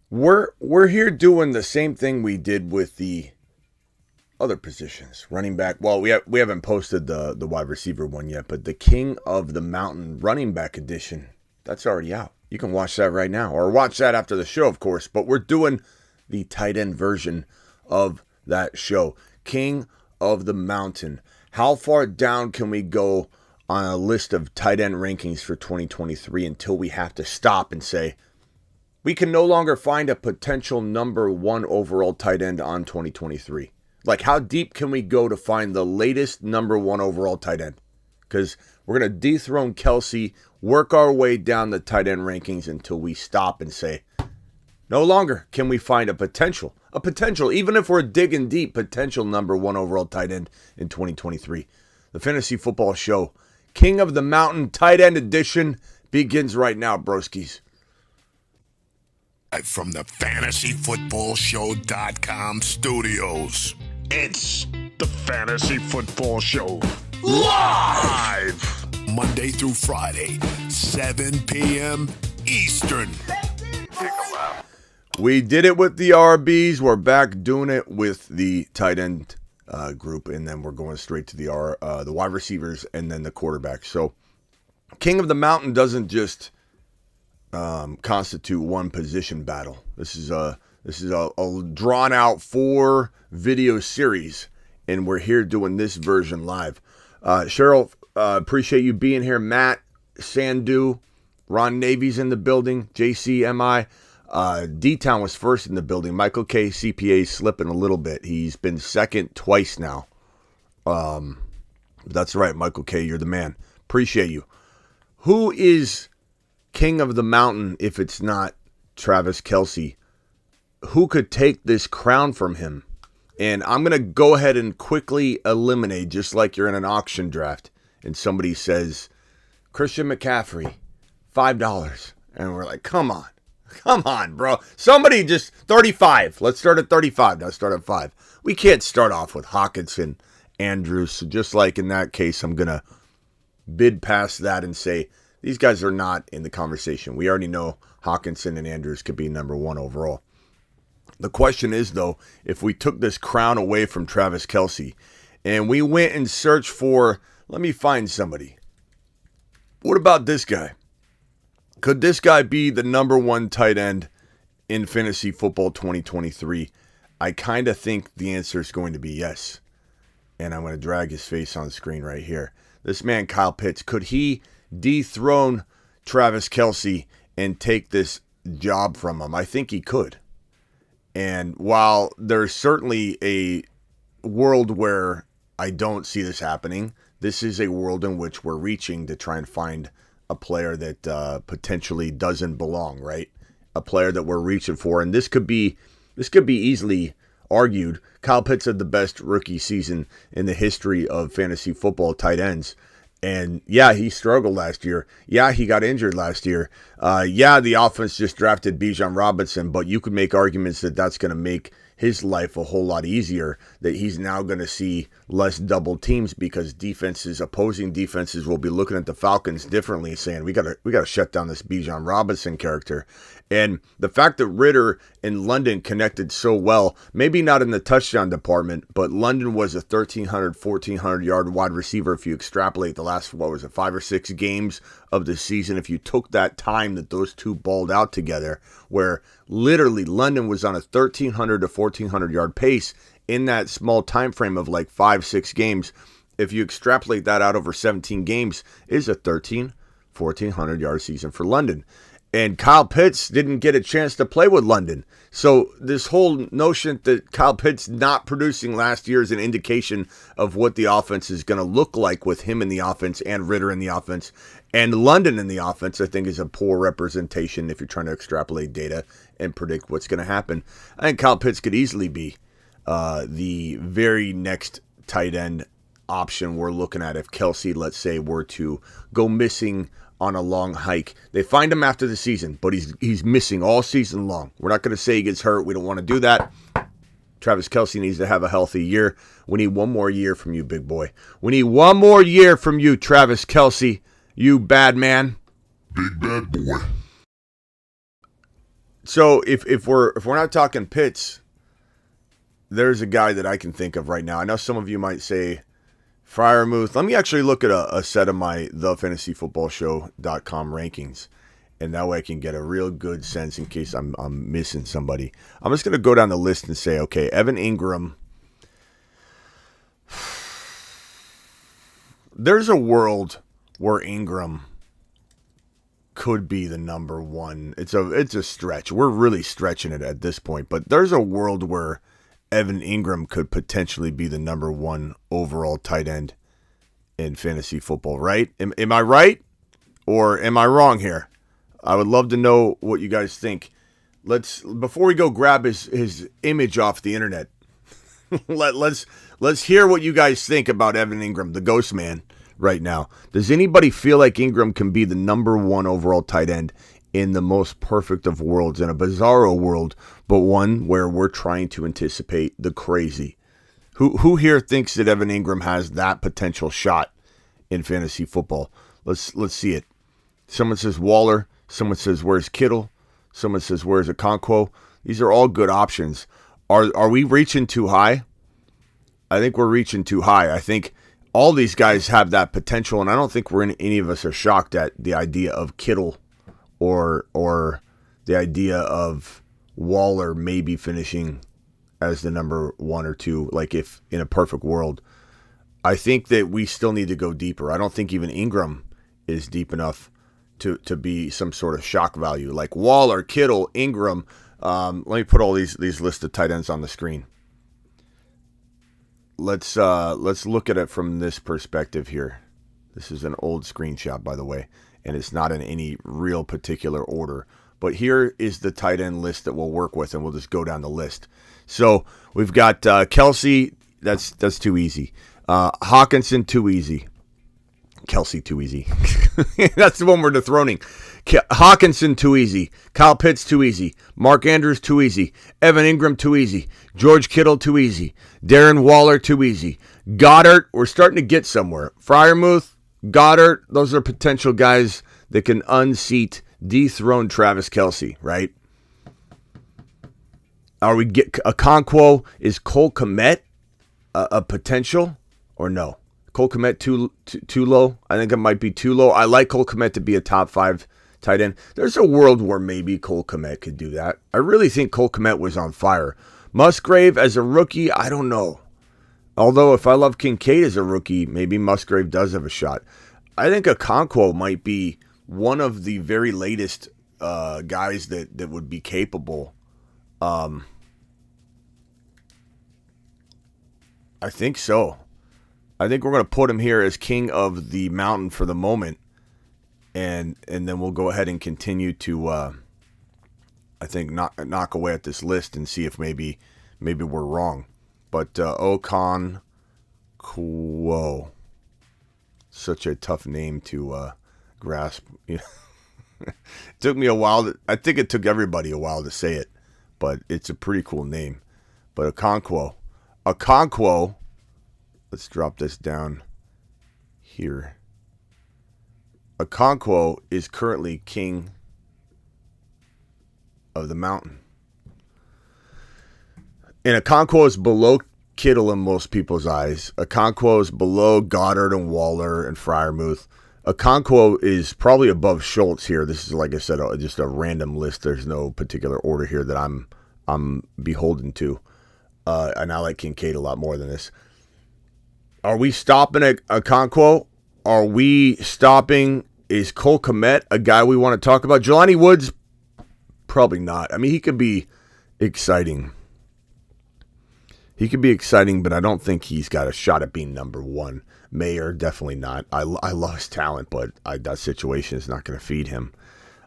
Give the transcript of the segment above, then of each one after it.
We're here doing the same thing we did with the other positions. Running back. Well, we haven't posted the wide receiver one yet, but the King of the Mountain running back edition, that's already out. You can watch that right now, or watch that after the show, of course. But we're doing the tight end version of that show. King of the Mountain. How far down can we go on a list of tight end rankings for 2023 until we have to stop and say, we can no longer find a potential number one overall tight end on 2023? Like, how deep can we go to find the latest number one overall tight end? Because we're going to dethrone Kelsey, work our way down the tight end rankings until we stop and say, no longer can we find a potential, even if we're digging deep, potential number one overall tight end in 2023. The Fantasy Football Show, King of the Mountain Tight End Edition, begins right now, broskies. From the FantasyFootballShow.com studios, it's the Fantasy Football Show live Monday through Friday, 7 p.m. Eastern. We did it with the RBs. We're back doing it with the tight end group, and then we're going straight to the wide receivers and then the quarterbacks. So, King of the Mountain doesn't just constitute one position battle. This is a drawn out 4 video series, and we're here doing this version live. Cheryl, appreciate you being here. Matt, Sandu, Ron Navy's in the building. JCMI, D-Town was first in the building. Michael K, CPA slipping a little bit. He's been second twice now. That's right, Michael K, you're the man. Appreciate you. Who is King of the Mountain if it's not Travis Kelce? Who could take this crown from him? And I'm going to go ahead and quickly eliminate, just like you're in an auction draft and somebody says, Christian McCaffrey, $5. And we're like, come on, bro. Somebody just 35. Let's start at 35. Now start at 5. We can't start off with Hawkinson, Andrews. So just like in that case, I'm going to bid past that and say, these guys are not in the conversation. We already know Hawkinson and Andrews could be number one overall. The question is, though, if we took this crown away from Travis Kelce and we went and searched for, let me find somebody. What about this guy? Could this guy be the number one tight end in fantasy football 2023? I kind of think the answer is going to be yes. And I'm going to drag his face on the screen right here. This man, Kyle Pitts, could he dethrone Travis Kelce and take this job from him? I think he could. And while there's certainly a world where I don't see this happening, this is a world in which we're reaching to try and find a player that potentially doesn't belong, right? A player that we're reaching for. And this could be easily argued. Kyle Pitts had the best rookie season in the history of fantasy football tight ends. And yeah, he struggled last year. Yeah, he got injured last year. Yeah, the offense just drafted Bijan Robinson, but you could make arguments that that's going to make his life a whole lot easier, that he's now going to see less double teams because opposing defenses will be looking at the Falcons differently, saying we got to shut down this Bijan Robinson character. And the fact that Ritter and London connected so well, maybe not in the touchdown department, but London was a 1,300, 1,400 yard wide receiver if you extrapolate the last, 5 or 6 games of the season. If you took that time that those two balled out together, where literally London was on a 1,300 to 1,400 yard pace in that small time frame of like 5-6 games. If you extrapolate that out over 17 games, is a 1,400 yard season for London. And Kyle Pitts didn't get a chance to play with London. So this whole notion that Kyle Pitts not producing last year is an indication of what the offense is going to look like with him in the offense and Ritter in the offense and London in the offense, I think is a poor representation if you're trying to extrapolate data and predict what's going to happen. I think Kyle Pitts could easily be the very next tight end option we're looking at if Kelce, let's say, were to go missing on a long hike. They find him after the season, but he's missing all season long. We're not going to say he gets hurt. We don't want to do that. Travis Kelce needs to have a healthy year. We need one more year from you, big boy. We need one more year from you, Travis Kelce, you bad man. Big bad boy. So if we're not talking Pitts, there's a guy that I can think of right now. I know some of you might say Freiermuth. Let me actually look at a set of my thefantasyfootballshow.com rankings, and that way I can get a real good sense in case I'm missing somebody. I'm just going to go down the list and say, okay, Evan Ingram. There's a world where Ingram could be the number one. It's a stretch. We're really stretching it at this point, but there's a world where Evan Ingram could potentially be the number one overall tight end in fantasy football, right? Am I right or am I wrong here? I would love to know what you guys think. Before we go grab his image off the internet, let's hear what you guys think about Evan Ingram, the ghost man, right now. Does anybody feel like Ingram can be the number one overall tight end in the most perfect of worlds, in a bizarro world, but one where we're trying to anticipate the crazy? Who here thinks that Evan Ingram has that potential shot in fantasy football? Let's see it. Someone says Waller. Someone says, where's Kittle? Someone says, where's Okonkwo? These are all good options. Are we reaching too high? I think we're reaching too high. I think all these guys have that potential, and I don't think any of us are shocked at the idea of Kittle or the idea of Waller maybe finishing as the number one or two, like if in a perfect world. I think that we still need to go deeper. I don't think even Ingram is deep enough to be some sort of shock value. Like Waller, Kittle, Ingram. Let me put all these lists of tight ends on the screen. Let's look at it from this perspective here. This is an old screenshot, by the way, and it's not in any real particular order. But here is the tight end list that we'll work with, and we'll just go down the list. So we've got Kelsey. That's too easy. Hawkinson, too easy. Kelsey, too easy. That's the one we're dethroning. Hawkinson, too easy. Kyle Pitts, too easy. Mark Andrews, too easy. Evan Ingram, too easy. George Kittle, too easy. Darren Waller, too easy. Goddard, we're starting to get somewhere. Freiermuth, Goddard, those are potential guys that can unseat, dethrone Travis Kelce, right? Are we get Okonkwo? Is Cole Kmet a potential or no? Cole Kmet too low? I think it might be too low. I like Cole Kmet to be a top 5 tight end. There's a world where maybe Cole Kmet could do that. I really think Cole Kmet was on fire. Musgrave as a rookie, I don't know. Although if I love Kincaid as a rookie, maybe Musgrave does have a shot. I think Okonkwo might be one of the very latest guys that would be capable. I think so. I think we're going to put him here as king of the mountain for the moment, and then we'll go ahead and continue to, I think, knock away at this list and see if maybe we're wrong. But Okonkwo, such a tough name to grasp. It took me a while. I think it took everybody a while to say it, but it's a pretty cool name. But Okonkwo. Let's drop this down here. Okonkwo is currently king of the mountain. And Okonkwo is below Kittle in most people's eyes. Okonkwo is below Goddard and Waller and Freiermuth. Okonkwo is probably above Schultz here. This is, like I said, just a random list. There's no particular order here that I'm beholden to. And I like Kincaid a lot more than this. Are we stopping at Okonkwo? Are we stopping? Is Cole Kmet a guy we want to talk about? Jelani Woods? Probably not. I mean, he could be exciting. But I don't think he's got a shot at being number one. Mayer, definitely not. I love his talent, but that situation is not going to feed him.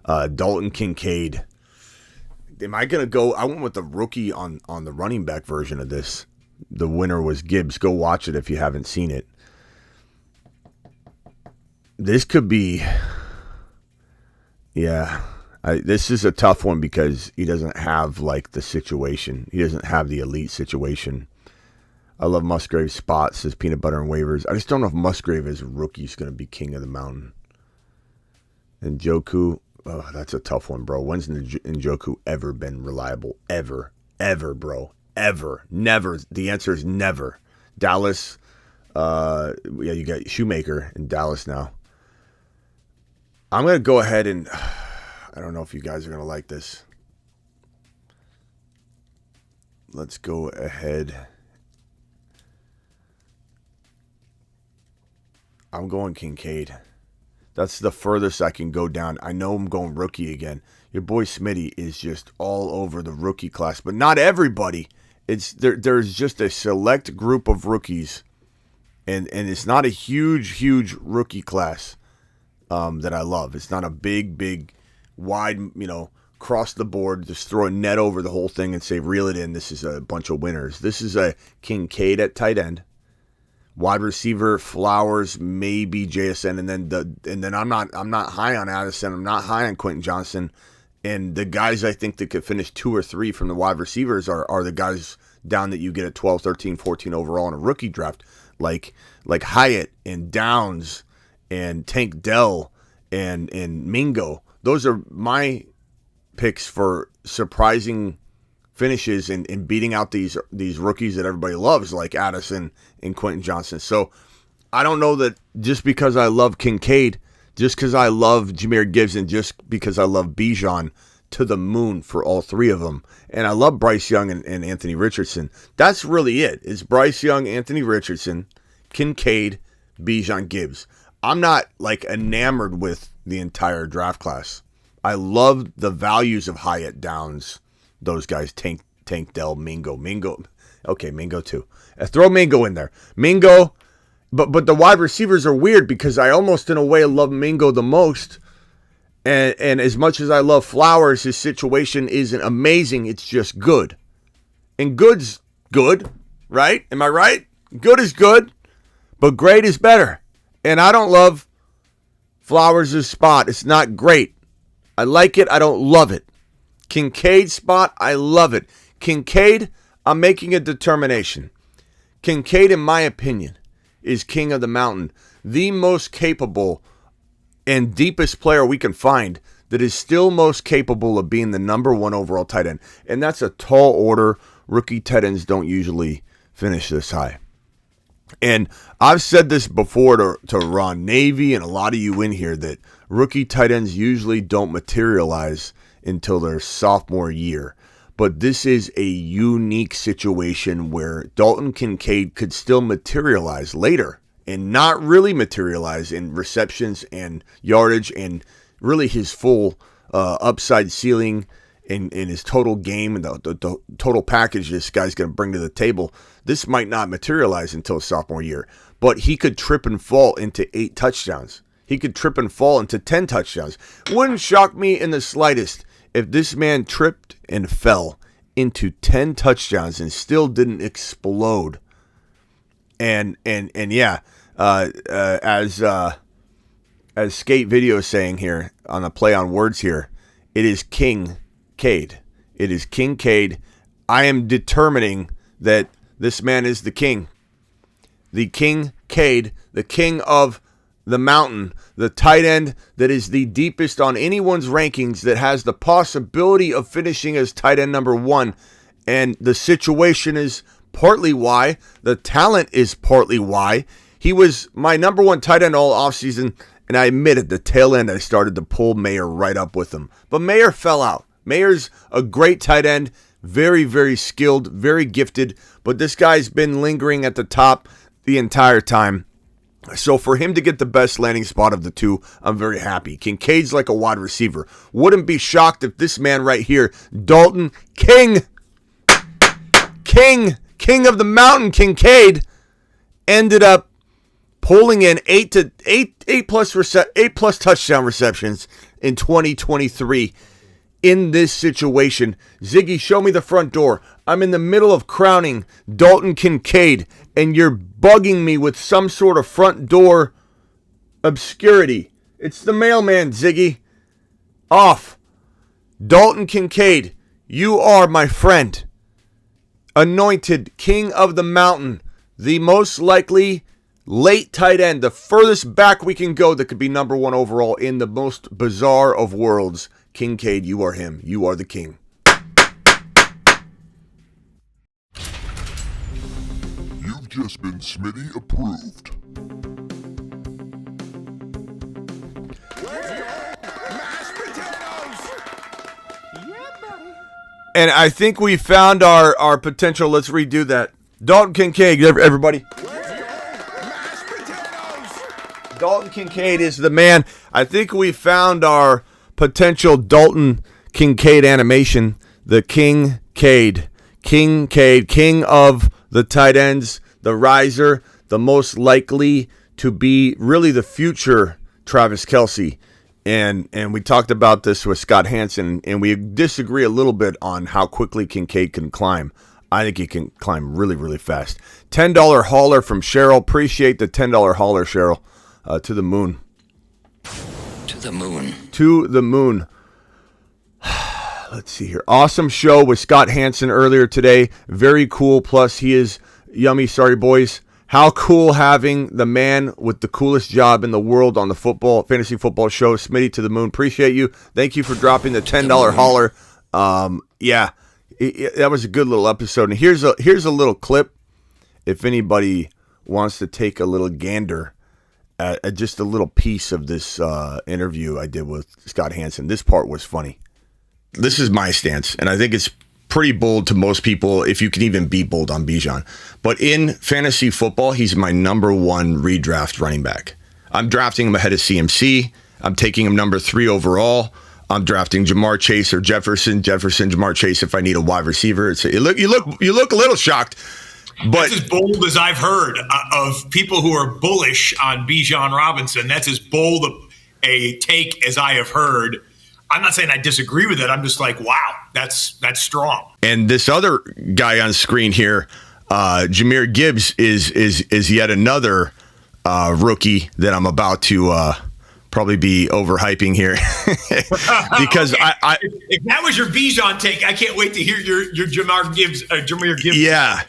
Dalton, Kincaid. Am I going to go? I went with the rookie on the running back version of this. The winner was Gibbs. Go watch it if you haven't seen it. This could be, yeah. This is a tough one because he doesn't have like the situation. He doesn't have the elite situation. I love Musgrave's spot, says Peanut Butter and Waivers. I just don't know if Musgrave as a rookie is going to be king of the mountain. And Joku, Oh, that's a tough one, bro. When's Njoku ever been reliable? Ever, bro. Ever. Never. The answer is never. Dallas, you got Shoemaker in Dallas now. I'm going to go ahead and, I don't know if you guys are going to like this. Let's go ahead. I'm going Kincaid. That's the furthest I can go down. I know I'm going rookie again. Your boy Smitty is just all over the rookie class, but not everybody. There's just a select group of rookies, and it's not a huge rookie class that I love. It's not a big, wide, cross the board, just throw a net over the whole thing and say, reel it in. This is a bunch of winners. This is a Kincaid at tight end. Wide receiver, Flowers, maybe JSN, and then I'm not high on Addison. I'm not high on Quentin Johnson, and the guys I think that could finish 2 or 3 from the wide receivers are the guys down that you get at 12, 13, 14 overall in a rookie draft, like Hyatt and Downs and Tank Dell and Mingo. Those are my picks for surprising finishes and beating out these rookies that everybody loves, like Addison and Quentin Johnson. So I don't know that just because I love Kincaid, just because I love Jahmyr Gibbs, and just because I love Bijan to the moon for all 3 of them, and I love Bryce Young and Anthony Richardson. That's really it. It's Bryce Young, Anthony Richardson, Kincaid, Bijan, Gibbs. I'm not enamored with the entire draft class. I love the values of Hyatt, Downs, those guys, Tank Dell, Mingo. Okay, Mingo too. Throw Mingo in there. Mingo, but the wide receivers are weird because I almost in a way love Mingo the most. And as much as I love Flowers, his situation isn't amazing. It's just good. And good's good, right? Am I right? Good is good, but great is better. And I don't love Flowers' spot. It's not great. I like it. I don't love it. Kincaid spot, I love it. Kincaid, I'm making a determination. Kincaid, in my opinion, is king of the mountain. The most capable and deepest player we can find that is still most capable of being the number 1 overall tight end. And that's a tall order. Rookie tight ends don't usually finish this high. And I've said this before to Ron Navy and a lot of you in here, that rookie tight ends usually don't materialize until their sophomore year. But this is a unique situation where Dalton Kincaid could still materialize later and not really materialize in receptions and yardage and really his full upside ceiling in his total game and the total package this guy's going to bring to the table. This might not materialize until his sophomore year, but he could trip and fall into 8 touchdowns. He could trip and fall into 10 touchdowns. Wouldn't shock me in the slightest if this man tripped and fell into 10 touchdowns and still didn't explode. And yeah, as Skate Video is saying here on the play on words here, it is Kincaid. It is Kincaid. I am determining that this man is the king. The Kincaid, the king of the mountain, the tight end that is the deepest on anyone's rankings, that has the possibility of finishing as tight end number 1. And the situation is partly why. The talent is partly why. He was my number 1 tight end all offseason, and I admit at the tail end I started to pull Mayer right up with him. But Mayer fell out. Mayer's a great tight end, very, very skilled, very gifted, but this guy's been lingering at the top the entire time. So for him to get the best landing spot of the 2, I'm very happy. Kincaid's like a wide receiver. Wouldn't be shocked if this man right here, Dalton King of the mountain, Kincaid, ended up pulling in 8 plus touchdown receptions in 2023 in this situation. Ziggy, show me the front door. I'm in the middle of crowning Dalton Kincaid, and you're bugging me with some sort of front door obscurity. It's the mailman, Ziggy. Off. Dalton Kincaid, you are my friend. Anointed king of the mountain, the most likely late tight end, the furthest back we can go that could be number 1 overall in the most bizarre of worlds. Kincaid, you are him. You are the king. You've just been Smitty approved. And I think we found our potential. Let's redo that. Dalton Kincaid, everybody. Dalton Kincaid is the man. I think we found our potential Dalton Kincaid animation. The Kincaid. King of the tight ends, the riser, the most likely to be really the future Travis Kelce. And we talked about this with Scott Hansen, and we disagree a little bit on how quickly Kincaid can climb. I think he can climb really, really fast. $10 hauler from Cheryl. Appreciate the $10 hauler, Cheryl. To the moon. To the moon. To the moon. Let's see here. Awesome show with Scott Hansen earlier today. Very cool. Plus, he is yummy. Sorry, boys. How cool having the man with the coolest job in the world on the fantasy football show. Smitty to the moon. Appreciate you. Thank you for dropping the $10 hauler. Yeah, that was a good little episode. And here's a little clip. If anybody wants to take a little gander at just a little piece of this interview I did with Scott Hansen. This part was funny. This is my stance, and I think it's pretty bold to most people, if you can even be bold on Bijan. But in fantasy football, he's my number 1 redraft running back. I'm drafting him ahead of CMC. I'm taking him number 3 overall. I'm drafting Jamar Chase or Jefferson, Jamar Chase if I need a wide receiver. You look a little shocked. But that's as bold as I've heard of people who are bullish on Bijan Robinson. That's as bold a take as I have heard. I'm not saying I disagree with it. I'm just like, wow, that's strong. And this other guy on screen here, Jahmyr Gibbs, is yet another rookie that I'm about to probably be overhyping here because okay. If that was your Bijan take, I can't wait to hear your Jahmyr Gibbs. Yeah.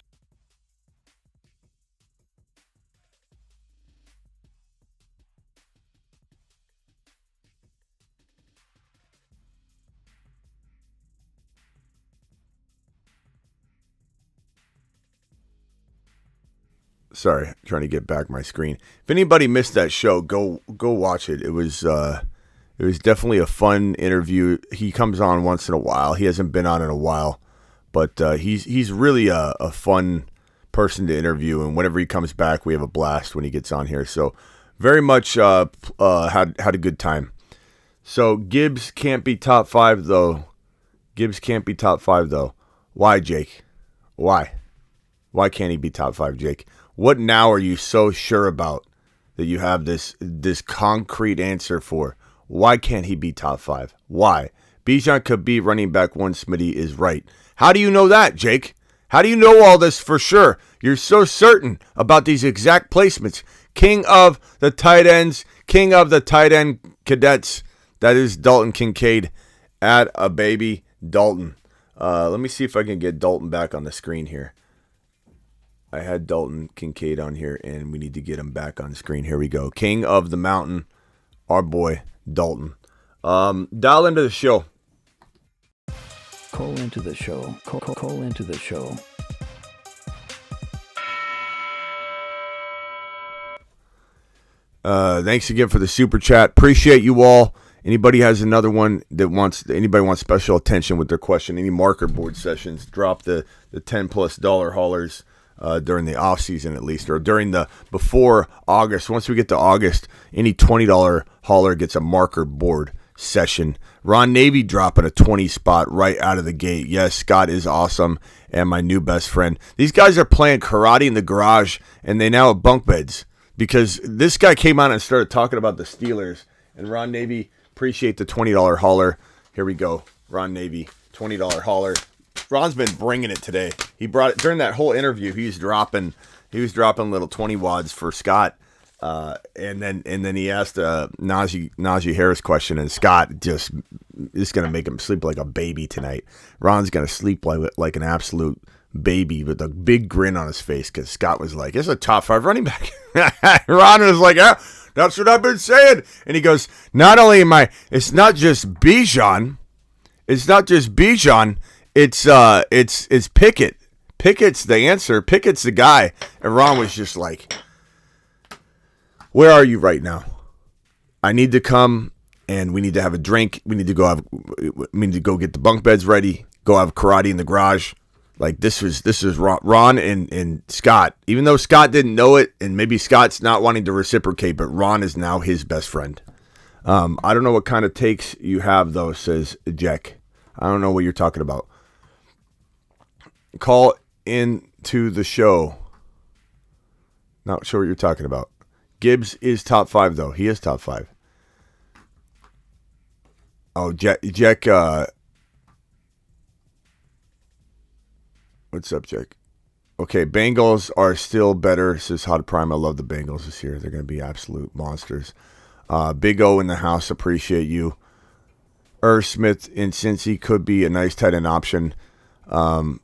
Sorry, trying to get back my screen. If anybody missed that show, go watch it. It was definitely a fun interview. He comes on once in a while. He hasn't been on in a while, but he's really a fun person to interview. And whenever he comes back, we have a blast when he gets on here. So very much had a good time. So Gibbs can't be top 5 though. Why, Jake? Why? Why can't he be top 5, Jake? What now are you so sure about that you have this concrete answer for? Why can't he be top 5? Why? Bijan could be running back 1. Smitty is right. How do you know that, Jake? How do you know all this for sure? You're so certain about these exact placements. King of the tight ends, king of the tight end cadets. That is Dalton Kincaid at a baby Dalton. Let me see if I can get Dalton back on the screen here. I had Dalton Kincaid on here, and we need to get him back on the screen. Here we go. King of the mountain, our boy, Dalton. Dial into the show. Call into the show. Call into the show. Thanks again for the super chat. Appreciate you all. Anybody has another one that wants special attention with their question, any marker board sessions, drop the $10+ haulers. During the off season at least, or during the before August. Once we get to August, any $20 hauler gets a marker board session. Ron Navy dropping a 20 spot right out of the gate. Yes, Scott is awesome, and my new best friend. These guys are playing karate in the garage, and they now have bunk beds because this guy came on and started talking about the Steelers. And Ron Navy, appreciate the $20 hauler. Here we go, Ron Navy, $20 hauler. Ron's been bringing it today. He brought it during that whole interview. He was dropping little 20 wads for Scott, and then he asked a Najee Harris question, and Scott just is going to make him sleep like a baby tonight. Ron's going to sleep like an absolute baby with a big grin on his face because Scott was like, "It's a top 5 running back." Ron was like, "Yeah, that's what I've been saying." And he goes, "Not only am I, it's not just Bijan. It's not just Bijan. It's Pickett. Pickett's the answer. Pickett's the guy." And Ron was just like, "Where are you right now? I need to come and we need to have a drink. We need to go get the bunk beds ready. Go have karate in the garage." Like this is Ron and Scott. Even though Scott didn't know it, and maybe Scott's not wanting to reciprocate, but Ron is now his best friend. I don't know what kind of takes you have though, says Jack. I don't know what you're talking about. Call into the show. Not sure what you're talking about. Gibbs is top 5 though. He is top 5. Oh, Jack. What's up, Jack? Okay, Bengals are still better, says Hot Prime. I love the Bengals this year. They're going to be absolute monsters. Big O in the house, appreciate you. Irv Smith in Cincy could be a nice tight end option,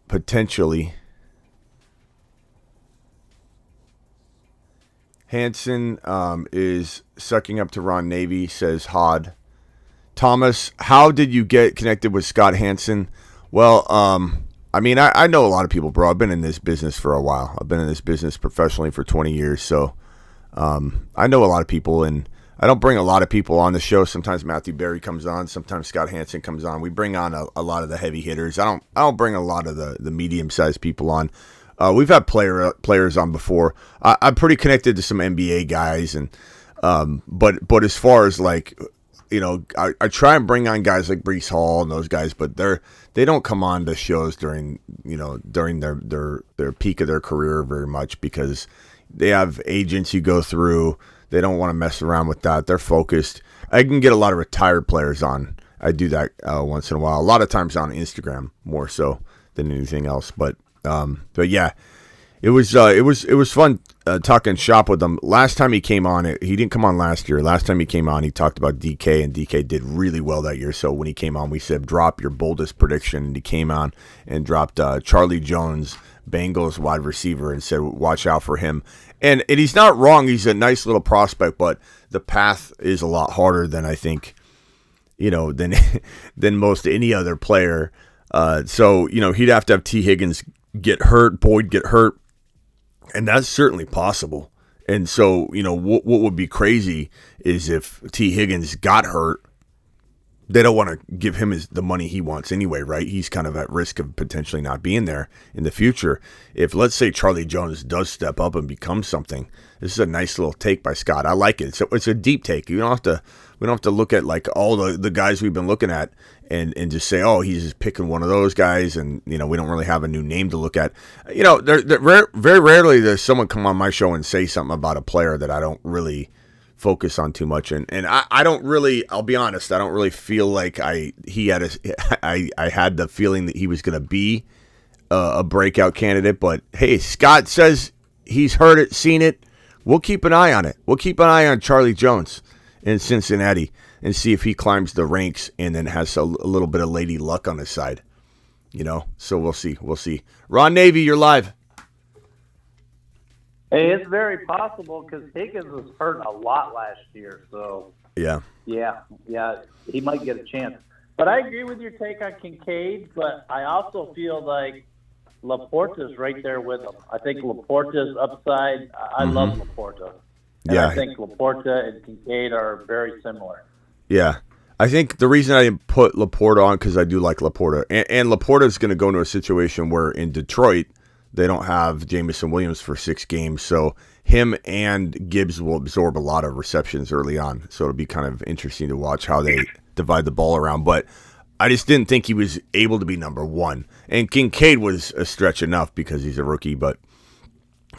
potentially. Hansen is sucking up to Ron Navy, says Hod. Thomas, how did you get connected with Scott Hansen? Well, I mean, I know a lot of people, bro. I've been in this business for a while. I've been in this business professionally for 20 years, so I know a lot of people, and I don't bring a lot of people on the show. Sometimes Matthew Berry comes on, sometimes Scott Hansen comes on. We bring on a lot of the heavy hitters. I don't bring a lot of the medium-sized people on. We've had players on before. I'm pretty connected to some NBA guys, and but as far as like, you know, I try and bring on guys like Breece Hall and those guys, but they don't come on to shows during their peak of their career very much because they have agents you go through. They don't want to mess around with that. They're focused. I can get a lot of retired players on. I do that once in a while. A lot of times on Instagram more so than anything else. But yeah, it was fun talking shop with him. Last time he came on, he didn't come on last year. Last time he came on, he talked about DK, and DK did really well that year. So when he came on, we said, drop your boldest prediction. And he came on and dropped Charlie Jones, Bengals wide receiver, and said, watch out for him. And he's not wrong. He's a nice little prospect, but the path is a lot harder than I think, than most any other player. So, he'd have to have T. Higgins get hurt, Boyd get hurt, and that's certainly possible. And so, what would be crazy is if T. Higgins got hurt, they don't want to give him the money he wants anyway, right? He's kind of at risk of potentially not being there in the future. If, let's say, Charlie Jones does step up and become something, this is a nice little take by Scott. I like it. It's a deep take. We don't have to look at like all the guys we've been looking at and just say, oh, he's just picking one of those guys, and we don't really have a new name to look at. Very rarely does someone come on my show and say something about a player that I don't really focus on too much, and I don't really. I'll be honest. I don't really feel like I had the feeling that he was going to be a breakout candidate. But hey, Scott says he's heard it, seen it. We'll keep an eye on it. We'll keep an eye on Charlie Jones in Cincinnati and see if he climbs the ranks and then has a little bit of lady luck on his side. So we'll see. We'll see. Ron Navy, you're live. Hey, it's very possible because Higgins was hurt a lot last year. So yeah, he might get a chance. But I agree with your take on Kincaid, but I also feel like Laporta's right there with him. I think Laporta's upside. I love Laporta. And I think Laporta and Kincaid are very similar. Yeah. I think the reason I didn't put Laporta on because I do like Laporta. And Laporta's going to go into a situation where in Detroit they don't have Jamison Williams for 6 games. So him and Gibbs will absorb a lot of receptions early on. So it'll be kind of interesting to watch how they divide the ball around. But I just didn't think he was able to be number 1. And Kincaid was a stretch enough because he's a rookie. But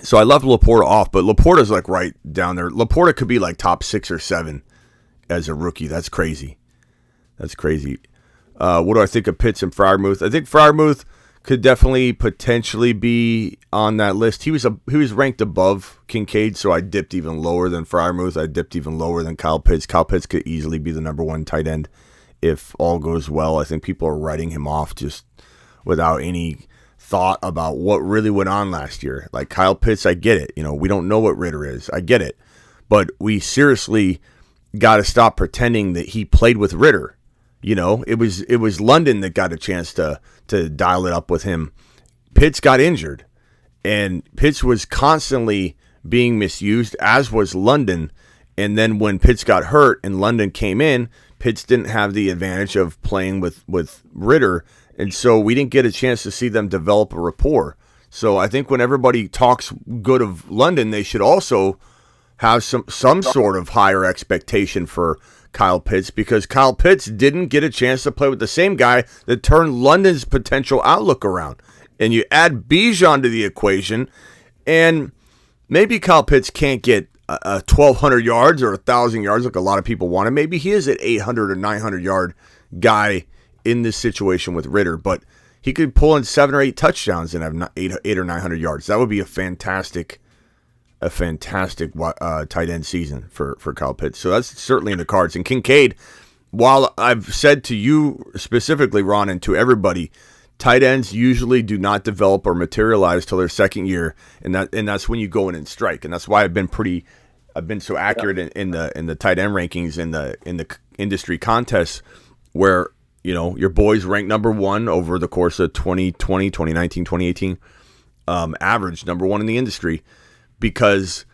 so I left Laporta off, but Laporta's like right down there. Laporta could be like top 6 or 7 as a rookie. That's crazy. What do I think of Pitts and Freiermuth? I think Freiermuth could definitely potentially be on that list. He was ranked above Kincaid, so I dipped even lower than Freiermuth. I dipped even lower than Kyle Pitts. Kyle Pitts could easily be the number 1 tight end if all goes well. I think people are writing him off just without any thought about what really went on last year. Like Kyle Pitts, I get it. We don't know what Ritter is. I get it. But we seriously got to stop pretending that he played with Ritter. It was London that got a chance to dial it up with him. Pitts got injured, and Pitts was constantly being misused, as was London. And then when Pitts got hurt and London came in, Pitts didn't have the advantage of playing with Ritter, and so we didn't get a chance to see them develop a rapport. So I think when everybody talks good of London, they should also have some sort of higher expectation for Kyle Pitts, because Kyle Pitts didn't get a chance to play with the same guy that turned London's potential outlook around. And you add Bijan to the equation, and maybe Kyle Pitts can't get 1,200 yards or 1,000 yards like a lot of people want him. Maybe he is an 800 or 900 yard guy in this situation with Ritter, but he could pull in 7 or 8 touchdowns and have 8 or 900 yards. That would be a fantastic tight end season for Kyle Pitts. So that's certainly in the cards. And Kincaid, while I've said to you specifically, Ron, and to everybody, tight ends usually do not develop or materialize till their second year, and that's when you go in and strike. And that's why I've been so accurate in the tight end rankings in the industry contests, where your boys ranked number 1 over the course of 2020, 2019, 2018, average number 1 in the industry, because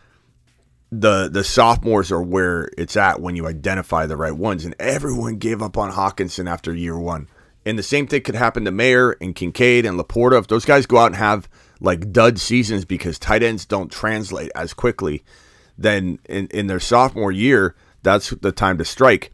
the sophomores are where it's at when you identify the right ones. And everyone gave up on Hawkinson after year 1. And the same thing could happen to Mayer and Kincaid and Laporta. If those guys go out and have like dud seasons because tight ends don't translate as quickly, then in their sophomore year, that's the time to strike.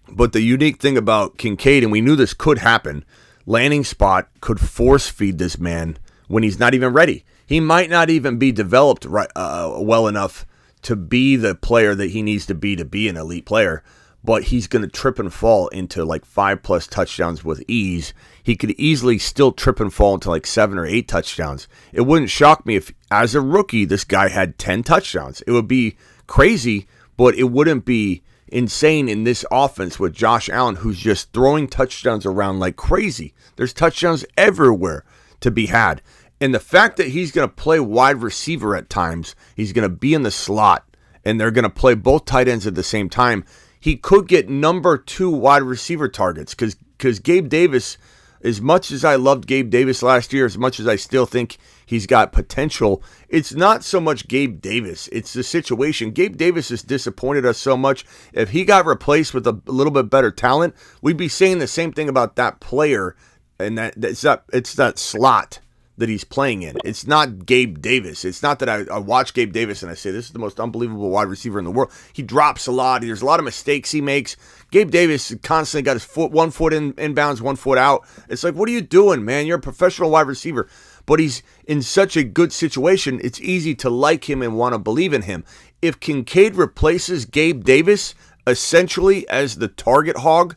But the unique thing about Kincaid, and we knew this could happen, landing spot could force feed this man when he's not even ready. He might not even be developed well enough to be the player that he needs to be an elite player. But he's going to trip and fall into like 5+ touchdowns with ease. He could easily still trip and fall into like 7 or 8 touchdowns. It wouldn't shock me if, as a rookie, this guy had 10 touchdowns. It would be crazy, but it wouldn't be insane in this offense with Josh Allen, who's just throwing touchdowns around like crazy. There's touchdowns everywhere to be had. And the fact that he's going to play wide receiver at times, he's going to be in the slot, and they're going to play both tight ends at the same time, he could get number 2 wide receiver targets, because Gabe Davis, as much as I loved Gabe Davis last year, as much as I still think he's got potential, it's not so much Gabe Davis. It's the situation. Gabe Davis has disappointed us so much. If he got replaced with a little bit better talent, we'd be saying the same thing about that player, and it's that slot that he's playing in. It's not Gabe Davis. It's not that I watch Gabe Davis and I say, this is the most unbelievable wide receiver in the world. He drops a lot. There's a lot of mistakes he makes. Gabe Davis constantly got his one foot in bounds, 1 foot out. It's like, what are you doing, man? You're a professional wide receiver. But he's in such a good situation, it's easy to like him and want to believe in him. If Kincaid replaces Gabe Davis essentially as the target hog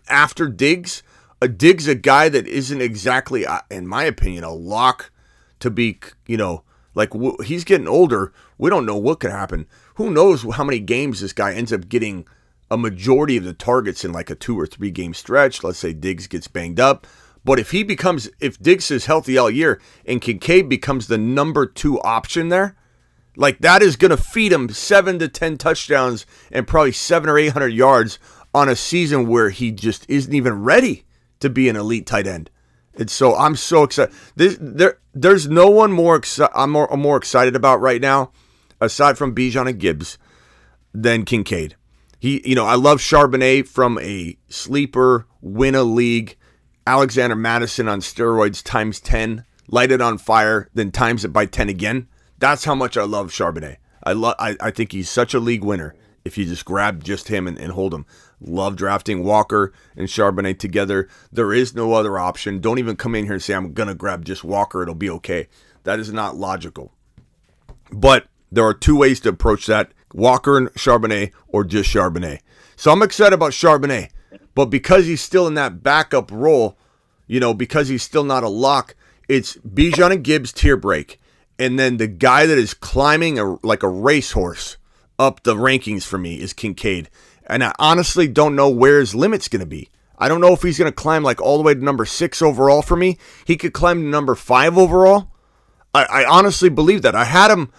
after Diggs, Diggs a guy that isn't exactly, in my opinion, a lock to be, he's getting older. We don't know what could happen. Who knows how many games this guy ends up getting a majority of the targets in like a 2 or 3 game stretch. Let's say Diggs gets banged up. But if Diggs is healthy all year and Kincaid becomes the number 2 option there, like that is going to feed him 7 to 10 touchdowns and probably 700 or 800 yards on a season where he just isn't even ready to be an elite tight end. And so I'm so excited. There's no one I'm more excited about right now, aside from Bijan and Gibbs, than Kincaid. I love Charbonnet from a sleeper, win a league, Alexander Madison on steroids times 10, light it on fire, then times it by 10 again. That's how much I love Charbonnet. I think he's such a league winner if you just grab just him and hold him. Love drafting Walker and Charbonnet together. There is no other option. Don't even come in here and say, I'm going to grab just Walker. It'll be okay. That is not logical. But there are 2 ways to approach that. Walker and Charbonnet, or just Charbonnet. So I'm excited about Charbonnet. But because he's still in that backup role, because he's still not a lock, it's Bijan and Gibbs tier break. And then the guy that is climbing like a racehorse up the rankings for me is Kincaid. And I honestly don't know where his limit's going to be. I don't know if he's going to climb like all the way to number 6 overall for me. He could climb to number 5 overall. I honestly believe that. I had him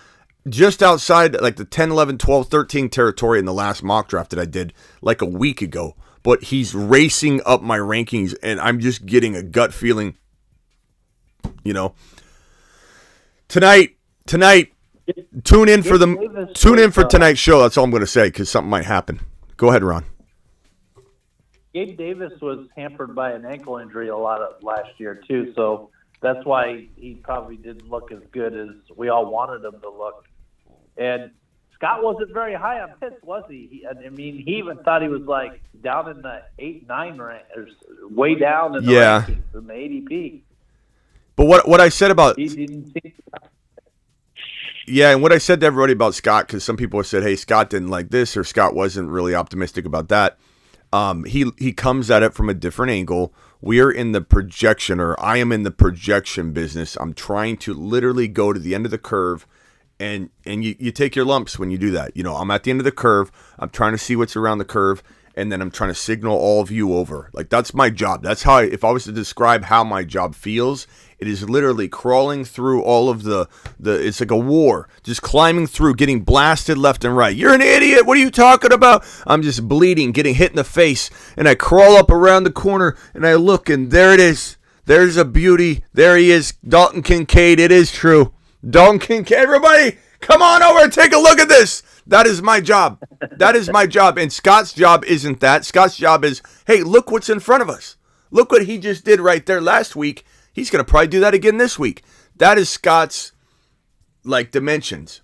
just outside like the 10, 11, 12, 13 territory in the last mock draft that I did like a week ago. But he's racing up my rankings, and I'm just getting a gut feeling, Tonight, tune in for tonight's show. That's all I'm going to say because something might happen. Go ahead, Ron. Gabe Davis was hampered by an ankle injury a lot of last year too, so that's why he probably didn't look as good as we all wanted him to look. And Scott wasn't very high on Pitts, was he? He even thought he was like down in the 8-9 range, or way down in the rankings, in the ADP. But what I said about he didn't think. Yeah, and what I said to everybody about Scott, because some people have said, hey, Scott didn't like this, or Scott wasn't really optimistic about that. He comes at it from a different angle. We are in the projection, or I am in the projection business. I'm trying to literally go to the end of the curve, and you take your lumps when you do that. I'm at the end of the curve. I'm trying to see what's around the curve, and then I'm trying to signal all of you over. Like, that's my job. That's how if I was to describe how my job feels, it is literally crawling through all of the it's like a war, just climbing through, getting blasted left and right. You're an idiot. What are you talking about? I'm just bleeding, getting hit in the face, and I crawl up around the corner, and I look, and there it is. There's a beauty. There he is, Dalton Kincaid. It is true. Dalton Kincaid. Everybody, come on over and take a look at this. That is my job. That is my job. And Scott's job isn't that. Scott's job is, hey, look what's in front of us. Look what he just did right there last week. He's going to probably do that again this week. That is Scott's, dimensions.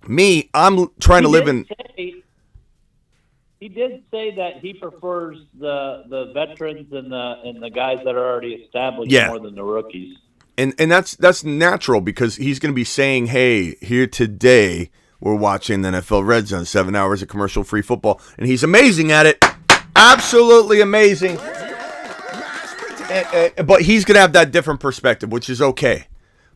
Me, I'm trying to live in... He did say that he prefers the veterans and the guys that are already established more than the rookies. And that's natural because he's going to be saying, hey, here today... We're watching the NFL Red Zone, 7 hours of commercial-free football, and he's amazing at it. Absolutely amazing. But he's going to have that different perspective, which is okay.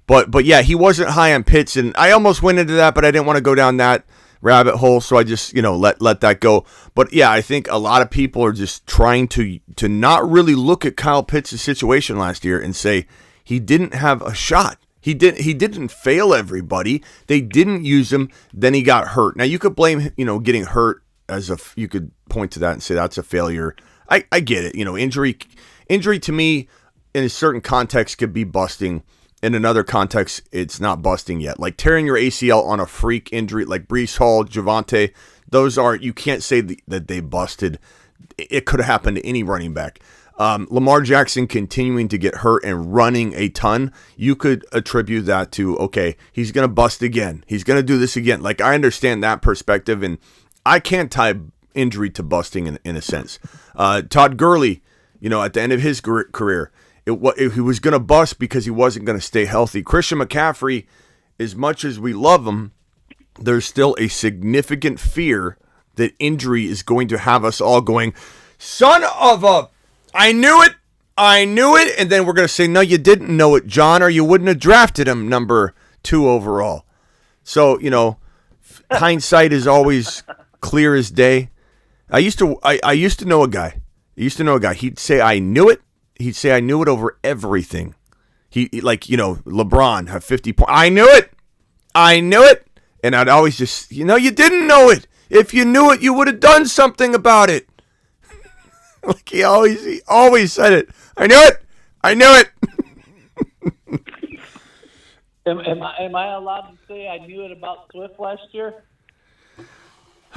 But yeah, he wasn't high on Pitts, and I almost went into that, but I didn't want to go down that rabbit hole, so I just, let that go. But yeah, I think a lot of people are just trying to not really look at Kyle Pitts' situation last year and say he didn't have a shot. He didn't fail everybody. They didn't use him. Then he got hurt. Now you could blame, getting hurt you could point to that and say that's a failure. I get it. Injury to me in a certain context could be busting. In another context, it's not busting yet. Like tearing your ACL on a freak injury, like Breece Hall, Javonte, you can't say that they busted. It could have happened to any running back. Lamar Jackson continuing to get hurt and running a ton, you could attribute that to, okay, he's going to bust again. He's going to do this again. Like, I understand that perspective, and I can't tie injury to busting in a sense. Todd Gurley, at the end of his career, he was going to bust because he wasn't going to stay healthy. Christian McCaffrey, as much as we love him, there's still a significant fear that injury is going to have us all going, son of a... I knew it, and then we're going to say, no, you didn't know it, John, or you wouldn't have drafted him number 2 overall. So, hindsight is always clear as day. I used to know a guy. He'd say, I knew it. He'd say, I knew it over everything. LeBron have 50 points. I knew it. And I'd always just, you didn't know it. If you knew it, you would have done something about it. Like he always said it. I knew it. Am I allowed to say I knew it about Swift last year?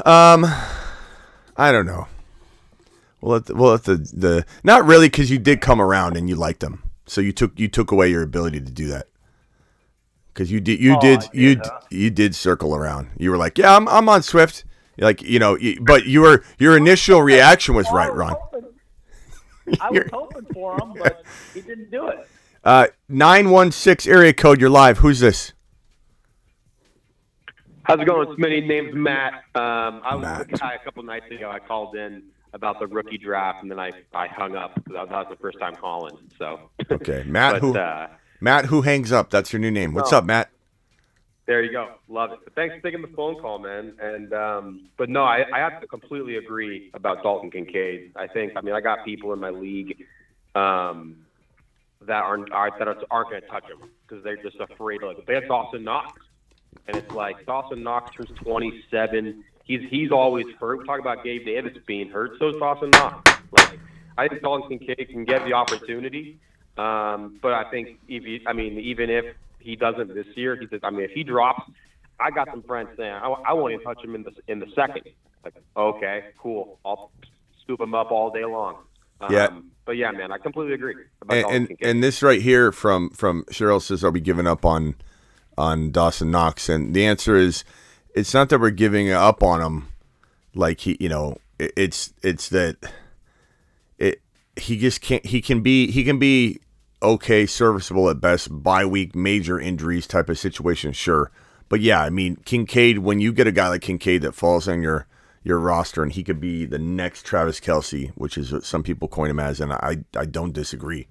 I don't know. Well, at the not really, because you did come around and you liked them, so you took away your ability to do that. Because you did circle around. You were like, yeah, I'm on Swift. Like, but your initial reaction was right, Ron. I was hoping for him, but he didn't do it. 916 area code, you're live. Who's this? How's it going, Smitty? Name's Matt. I was with a guy a couple nights ago. I called in about the rookie draft, and then I hung up because that was the first time calling. So okay, Matt. Matt who hangs up? That's your new name. What's up, Matt? There you go. Love it. But thanks for taking the phone call, man. And but no, I have to completely agree about Dalton Kincaid. I got people in my league that aren't going to touch him because they're just afraid of they have Dawson Knox, and it's like Dawson Knox turns 27. He's always hurt. We talk about Gabe Davis being hurt, so is Dawson Knox. Like I think Dalton Kincaid can get the opportunity, but I think even if he doesn't this year, if he drops, I got some friends saying I won't even touch him in the second. Like okay, cool, I'll scoop him up all day long. But yeah, man, I completely agree about and this right here from Cheryl says, "Are we giving up on Dawson Knox?" And the answer is, it's not that we're giving up on him. Like it's that he just can't. He can be okay, serviceable at best. Bye week, major injuries type of situation, sure. But yeah, I mean Kincaid. When you get a guy like Kincaid that falls on your roster, and he could be the next Travis Kelce, which is what some people coin him as, and I don't disagree.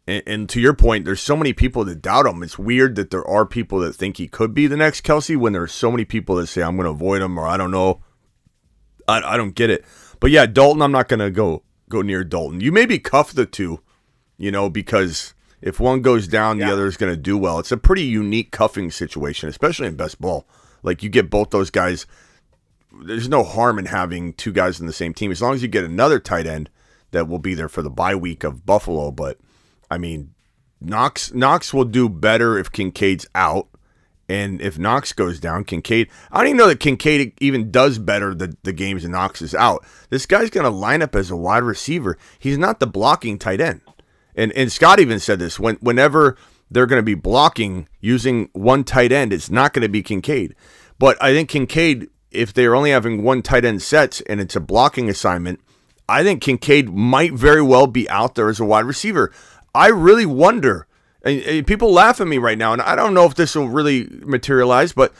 And to your point, there's so many people that doubt him. It's weird that there are people that think he could be the next Kelce when there's so many people that say, I'm going to avoid him, or I don't know. I don't get it. But yeah, Dalton, I'm not going to go near Dalton. You maybe cuff the two, because if one goes down, the other is going to do well. It's a pretty unique cuffing situation, especially in best ball. Like you get both those guys. There's no harm in having two guys in the same team as long as you get another tight end that will be there for the bye week of Buffalo. But I mean, Knox will do better if Kincaid's out, and if Knox goes down, Kincaid. I don't even know that Kincaid even does better the games that Knox is out. This guy's going to line up as a wide receiver. He's not the blocking tight end, and Scott even said this whenever they're going to be blocking using one tight end, it's not going to be Kincaid. But I think Kincaid, if they're only having one tight end sets and it's a blocking assignment, I think Kincaid might very well be out there as a wide receiver. I really wonder, and people laugh at me right now, and I don't know if this will really materialize, but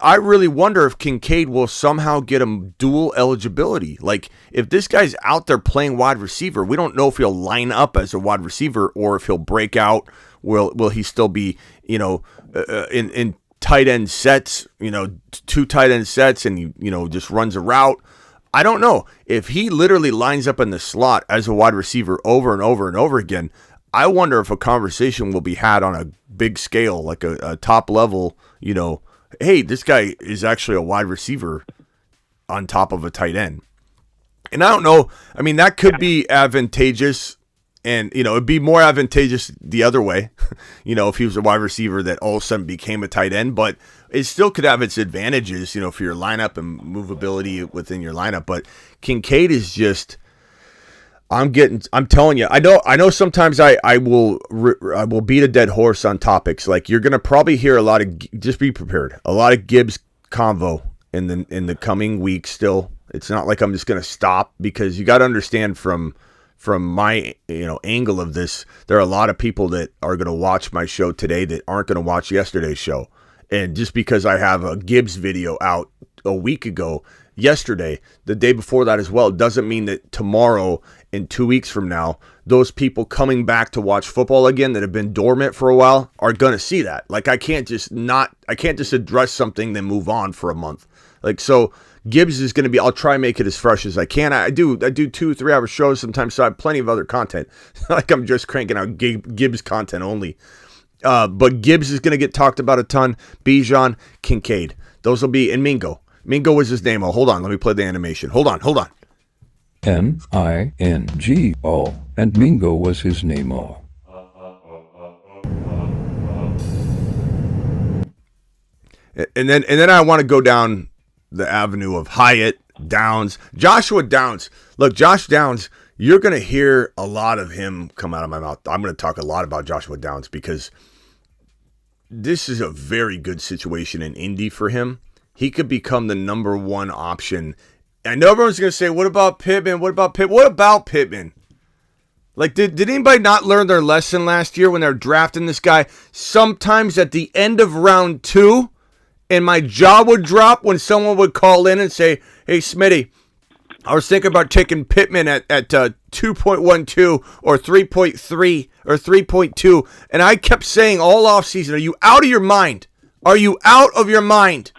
I really wonder if Kincaid will somehow get him dual eligibility. Like, if this guy's out there playing wide receiver, we don't know if he'll line up as a wide receiver or if he'll break out. Will he still be, in tight end sets, two tight end sets, and he, just runs a route. I don't know. If he literally lines up in the slot as a wide receiver over and over and over again, I wonder if a conversation will be had on a big scale, like a top level, hey, this guy is actually a wide receiver on top of a tight end. And I don't know. I mean, that could be advantageous. And, it'd be more advantageous the other way, if he was a wide receiver that all of a sudden became a tight end. But it still could have its advantages, for your lineup and movability within your lineup. But Kincaid is just, I'm telling you, I know sometimes I will beat a dead horse on topics. Like, you're going to probably hear a lot of, just be prepared, a lot of Gibbs convo in the coming weeks still. It's not like I'm just going to stop, because you got to understand from my angle of this, there are a lot of people that are going to watch my show today that aren't going to watch yesterday's show. And just because I have a Gibbs video out a week ago, yesterday, the day before that as well, doesn't mean that tomorrow and 2 weeks from now, those people coming back to watch football again that have been dormant for a while are going to see that. Like, I can't just address something then move on for a month. Like, so Gibbs is going to be, I'll try and make it as fresh as I can. I do 2-3 hour shows sometimes, so I have plenty of other content. Like, I'm just cranking out Gibbs content only. But Gibbs is going to get talked about a ton. Bijan, Kincaid. Those will be, and Mingo. Mingo was his name. Oh, hold on. Let me play the animation. Hold on. Mingo, and Mingo was his name. And then I want to go down the avenue of Hyatt, Downs, Joshua Downs. Look, Josh Downs, you're going to hear a lot of him come out of my mouth. I'm going to talk a lot about Joshua Downs because this is a very good situation in Indy for him. He could become the number one option. I know everyone's going to say, what about Pittman? What about Pittman? Like, did anybody not learn their lesson last year when they were drafting this guy? Sometimes at the end of round 2, and my jaw would drop when someone would call in and say, hey, Smitty, I was thinking about taking Pittman at 2.12 or 3.3 or 3.2. And I kept saying all offseason, are you out of your mind? Are you out of your mind?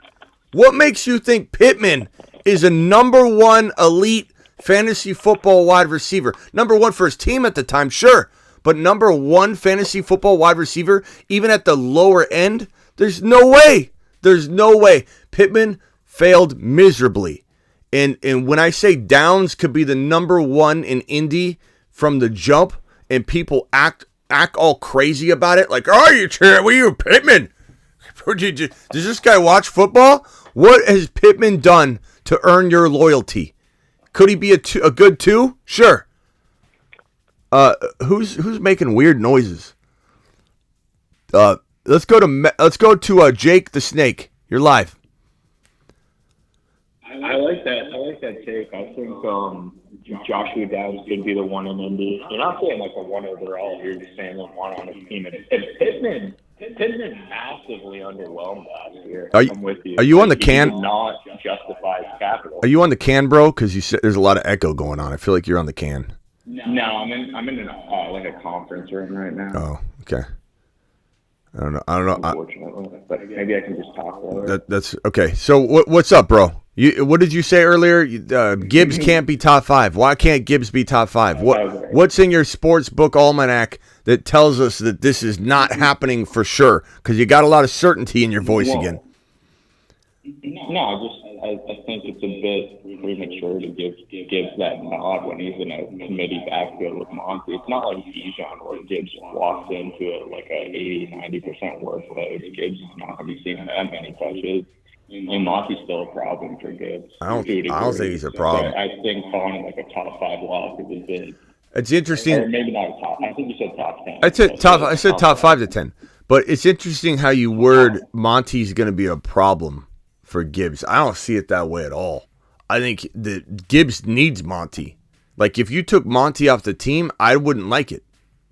What makes you think Pittman is a number one elite fantasy football wide receiver? Number one for his team at the time, sure. But number one fantasy football wide receiver, even at the lower end, there's no way. There's no way. Pittman failed miserably. And when I say Downs could be the number one in Indy from the jump, and people act all crazy about it, like, oh, you Pittman? Does this guy watch football? What has Pittman done to earn your loyalty? Could he be a good two? Sure. Who's making weird noises? Let's go to Jake the Snake. You're live. I like that take. I think Joshua Downs could be the one in Indy. You're not saying like a one overall. You're just saying the one on his team. And Pittman massively underwhelmed last year. I'm with you. Are you on the can? He did not justify his capital. Are you on the can, bro? Because you said there's a lot of echo going on. I feel like you're on the can. No, I'm in like a conference room right now. Oh, okay. I don't know. Unfortunately, but maybe I can just talk lower. That's okay. So what's up, bro? What did you say earlier? Gibbs can't be top 5. Why can't Gibbs be top 5? What's in your sports book almanac that tells us that this is not happening for sure? Because you got a lot of certainty in your voice again. No, I think it's a bit premature to give Gibbs that nod when he's in a committee backfield with Monty. It's not like Bijan where Gibbs walks into it like a 80-90% workload. Gibbs is not going to be seeing that many touches. And Monty's still a problem for Gibbs. I don't think he's a problem. So I think calling him like a top 5 lock is a bit. It's interesting. Or maybe not a top. I think you said top 10. I said top 5 to 10. But it's interesting how you word Monty's going to be a problem for Gibbs. I don't see it that way at all. I think that Gibbs needs Monty. Like, if you took Monty off the team, I wouldn't like it.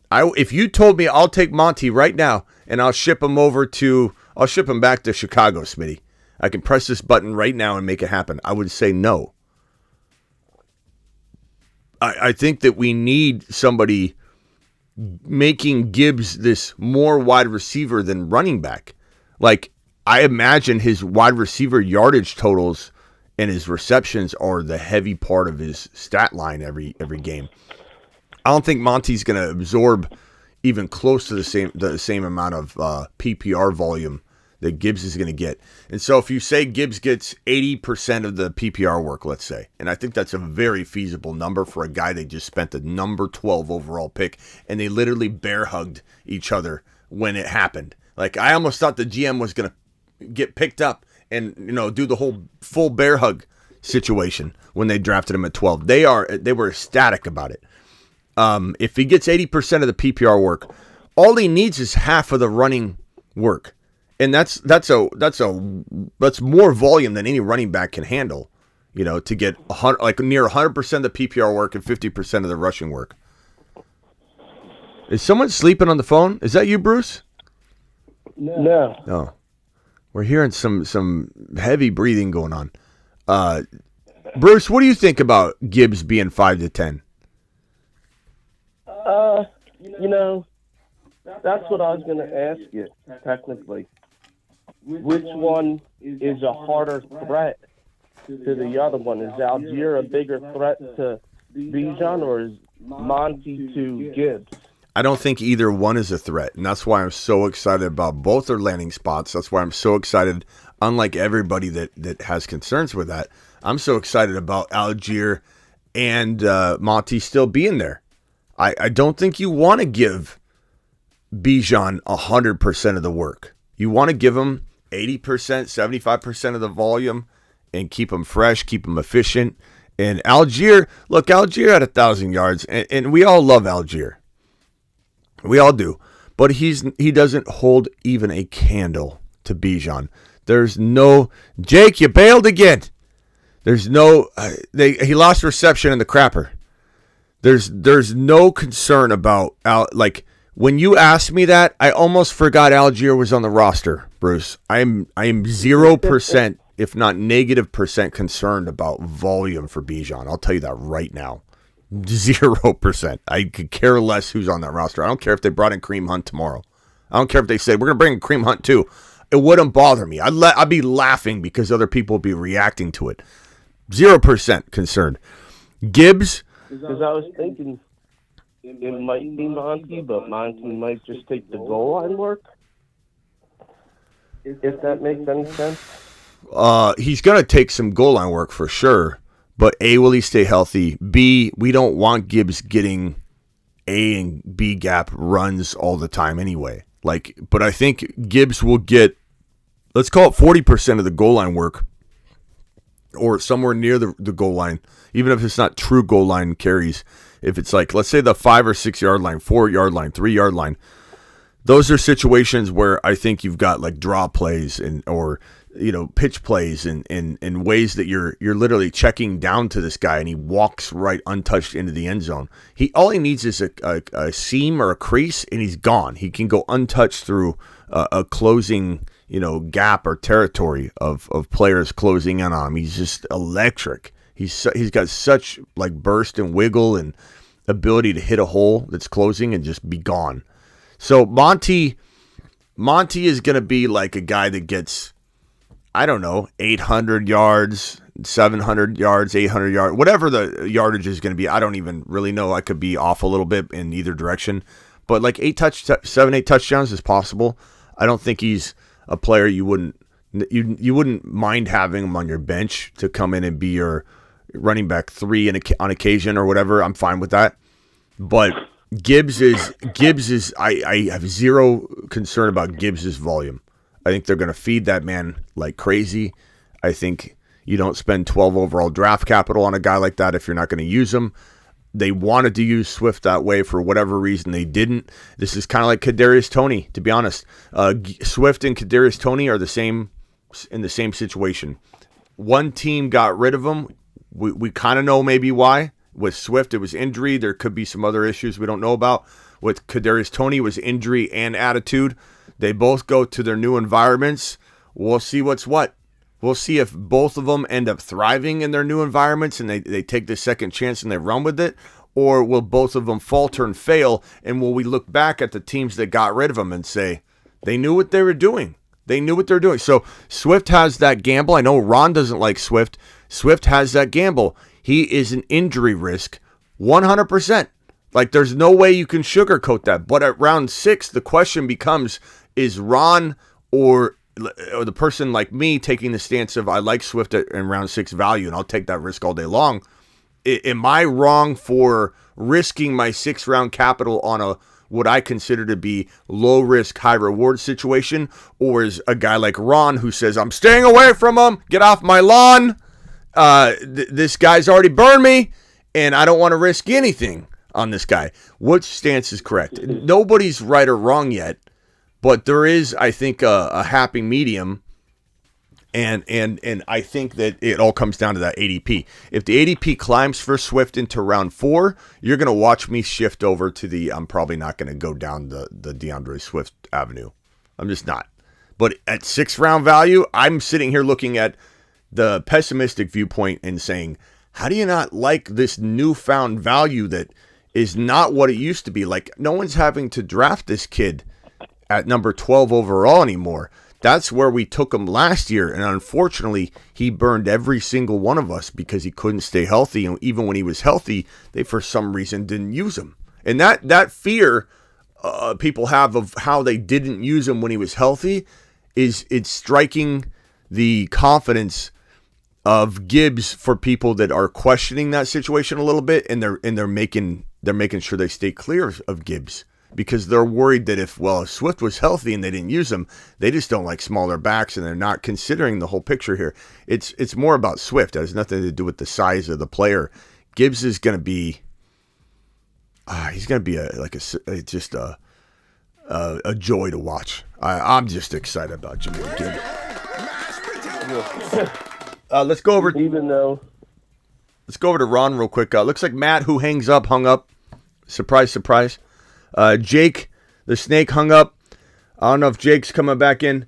If you told me I'll take Monty right now and I'll ship him back to Chicago, Smitty. I can press this button right now and make it happen. I would say no. I think that we need somebody making Gibbs this more wide receiver than running back. Like, I imagine his wide receiver yardage totals and his receptions are the heavy part of his stat line every game. I don't think Monty's going to absorb even close to the same amount of PPR volume that Gibbs is going to get. And so if you say Gibbs gets 80% of the PPR work, let's say, and I think that's a very feasible number for a guy they just spent the number 12 overall pick, and they literally bear hugged each other when it happened. Like, I almost thought the GM was going to get picked up and, do the whole full bear hug situation when they drafted him at 12. They were ecstatic about it. If he gets 80% of the PPR work, all he needs is half of the running work. And that's more volume than any running back can handle, to get near 100% of the PPR work and 50% of the rushing work. Is someone sleeping on the phone? Is that you, Bruce? No. Oh, we're hearing some heavy breathing going on. Bruce, what do you think about Gibbs being 5 to 10? That's what I was going to ask you, technically. Which one is a harder threat to the other one? Is Algier a bigger threat to Bijan, or is Monty to Gibbs? I don't think either one is a threat, and that's why I'm so excited about both their landing spots. That's why I'm so excited, unlike everybody that has concerns with that, I'm so excited about Algier and Monty still being there. I don't think you want to give Bijan 100% of the work. You want to give him 80%, 75% of the volume and keep him fresh, keep him efficient. And Algier had 1,000 yards, and we all love Algier. We all do. But he doesn't hold even a candle to Bijan. There's no... Jake, you bailed again. There's no... he lost reception in the crapper. There's no concern about... when you asked me that, I almost forgot Algier was on the roster, Bruce. I am 0%, if not -% concerned about volume for Bijan. I'll tell you that right now. 0%. I could care less who's on that roster. I don't care if they brought in Kareem Hunt tomorrow. I don't care if they say, we're going to bring in Kareem Hunt too. It wouldn't bother me. I'd be laughing because other people would be reacting to it. 0% concerned. Gibbs. Because I was thinking it might be Monty, but Monty might just take the goal line work. If that makes any sense. He's going to take some goal line work for sure. But A, will he stay healthy? B, we don't want Gibbs getting A and B gap runs all the time anyway. But I think Gibbs will get, let's call it 40% of the goal line work, or somewhere near the goal line, even if it's not true goal line carries. If it's like, let's say the 5 or 6 yard line, 4 yard line, 3 yard line, those are situations where I think you've got like draw plays or pitch plays and ways that you're literally checking down to this guy and he walks right untouched into the end zone. All he needs is a seam or a crease and he's gone. He can go untouched through a closing gap or territory of players closing in on him. He's just electric. He's got such like burst and wiggle and ability to hit a hole that's closing and just be gone. So Monty is going to be like a guy that gets, I don't know, 800 yards, 700 yards, 800 yards, whatever the yardage is going to be. I don't even really know. I could be off a little bit in either direction, but like 8 touchdowns is possible. I don't think he's a player you wouldn't mind having him on your bench to come in and be your running back 3 on occasion or whatever. I'm fine with that. But Gibbs is I have zero concern about Gibbs's volume. I think they're going to feed that man like crazy. I think you don't spend 12 overall draft capital on a guy like that if you're not going to use him. They wanted to use Swift that way for whatever reason. They didn't. This is kind of like Kadarius Toney, to be honest. Swift and Kadarius Toney are in the same situation. One team got rid of him. We kind of know maybe why. With Swift, it was injury. There could be some other issues we don't know about. With Kadarius Toney, it was injury and attitude. They both go to their new environments. We'll see what's what. We'll see if both of them end up thriving in their new environments and they take the second chance and they run with it. Or will both of them falter and fail? And will we look back at the teams that got rid of them and say, they knew what they were doing. They knew what they're doing. So Swift has that gamble. I know Ron doesn't like Swift. Swift has that gamble. He is an injury risk, 100%. Like, there's no way you can sugarcoat that. But at round 6, the question becomes, is Ron or the person like me taking the stance of I like Swift in round 6 value, and I'll take that risk all day long? Am I wrong for risking my 6th round capital on what I consider to be low risk, high reward situation? Or is a guy like Ron who says, I'm staying away from him, get off my lawn. This guy's already burned me, and I don't want to risk anything on this guy. Which stance is correct? Nobody's right or wrong yet, but there is, I think, a happy medium, and I think that it all comes down to that ADP. If the ADP climbs for Swift into round 4, you're going to watch me shift over to I'm probably not going to go down the DeAndre Swift avenue. I'm just not. But at 6th round value, I'm sitting here looking at the pessimistic viewpoint and saying, how do you not like this newfound value that is not what it used to be? Like, no one's having to draft this kid at number 12 overall anymore. That's where we took him last year, and unfortunately, he burned every single one of us because he couldn't stay healthy, and even when he was healthy, they for some reason didn't use him. And that fear people have of how they didn't use him when he was healthy it's striking the confidence of Gibbs for people that are questioning that situation a little bit, and they're making sure they stay clear of Gibbs because they're worried that if Swift was healthy and they didn't use him, they just don't like smaller backs and they're not considering the whole picture here. It's more about Swift. It has nothing to do with the size of the player. Gibbs is going to be he's going to be a joy to watch. I'm just excited about Jameer Gibbs. Let's go over. Let's go over to Ron real quick. Looks like Matt, who hung up. Surprise, surprise. Jake, the snake, hung up. I don't know if Jake's coming back in.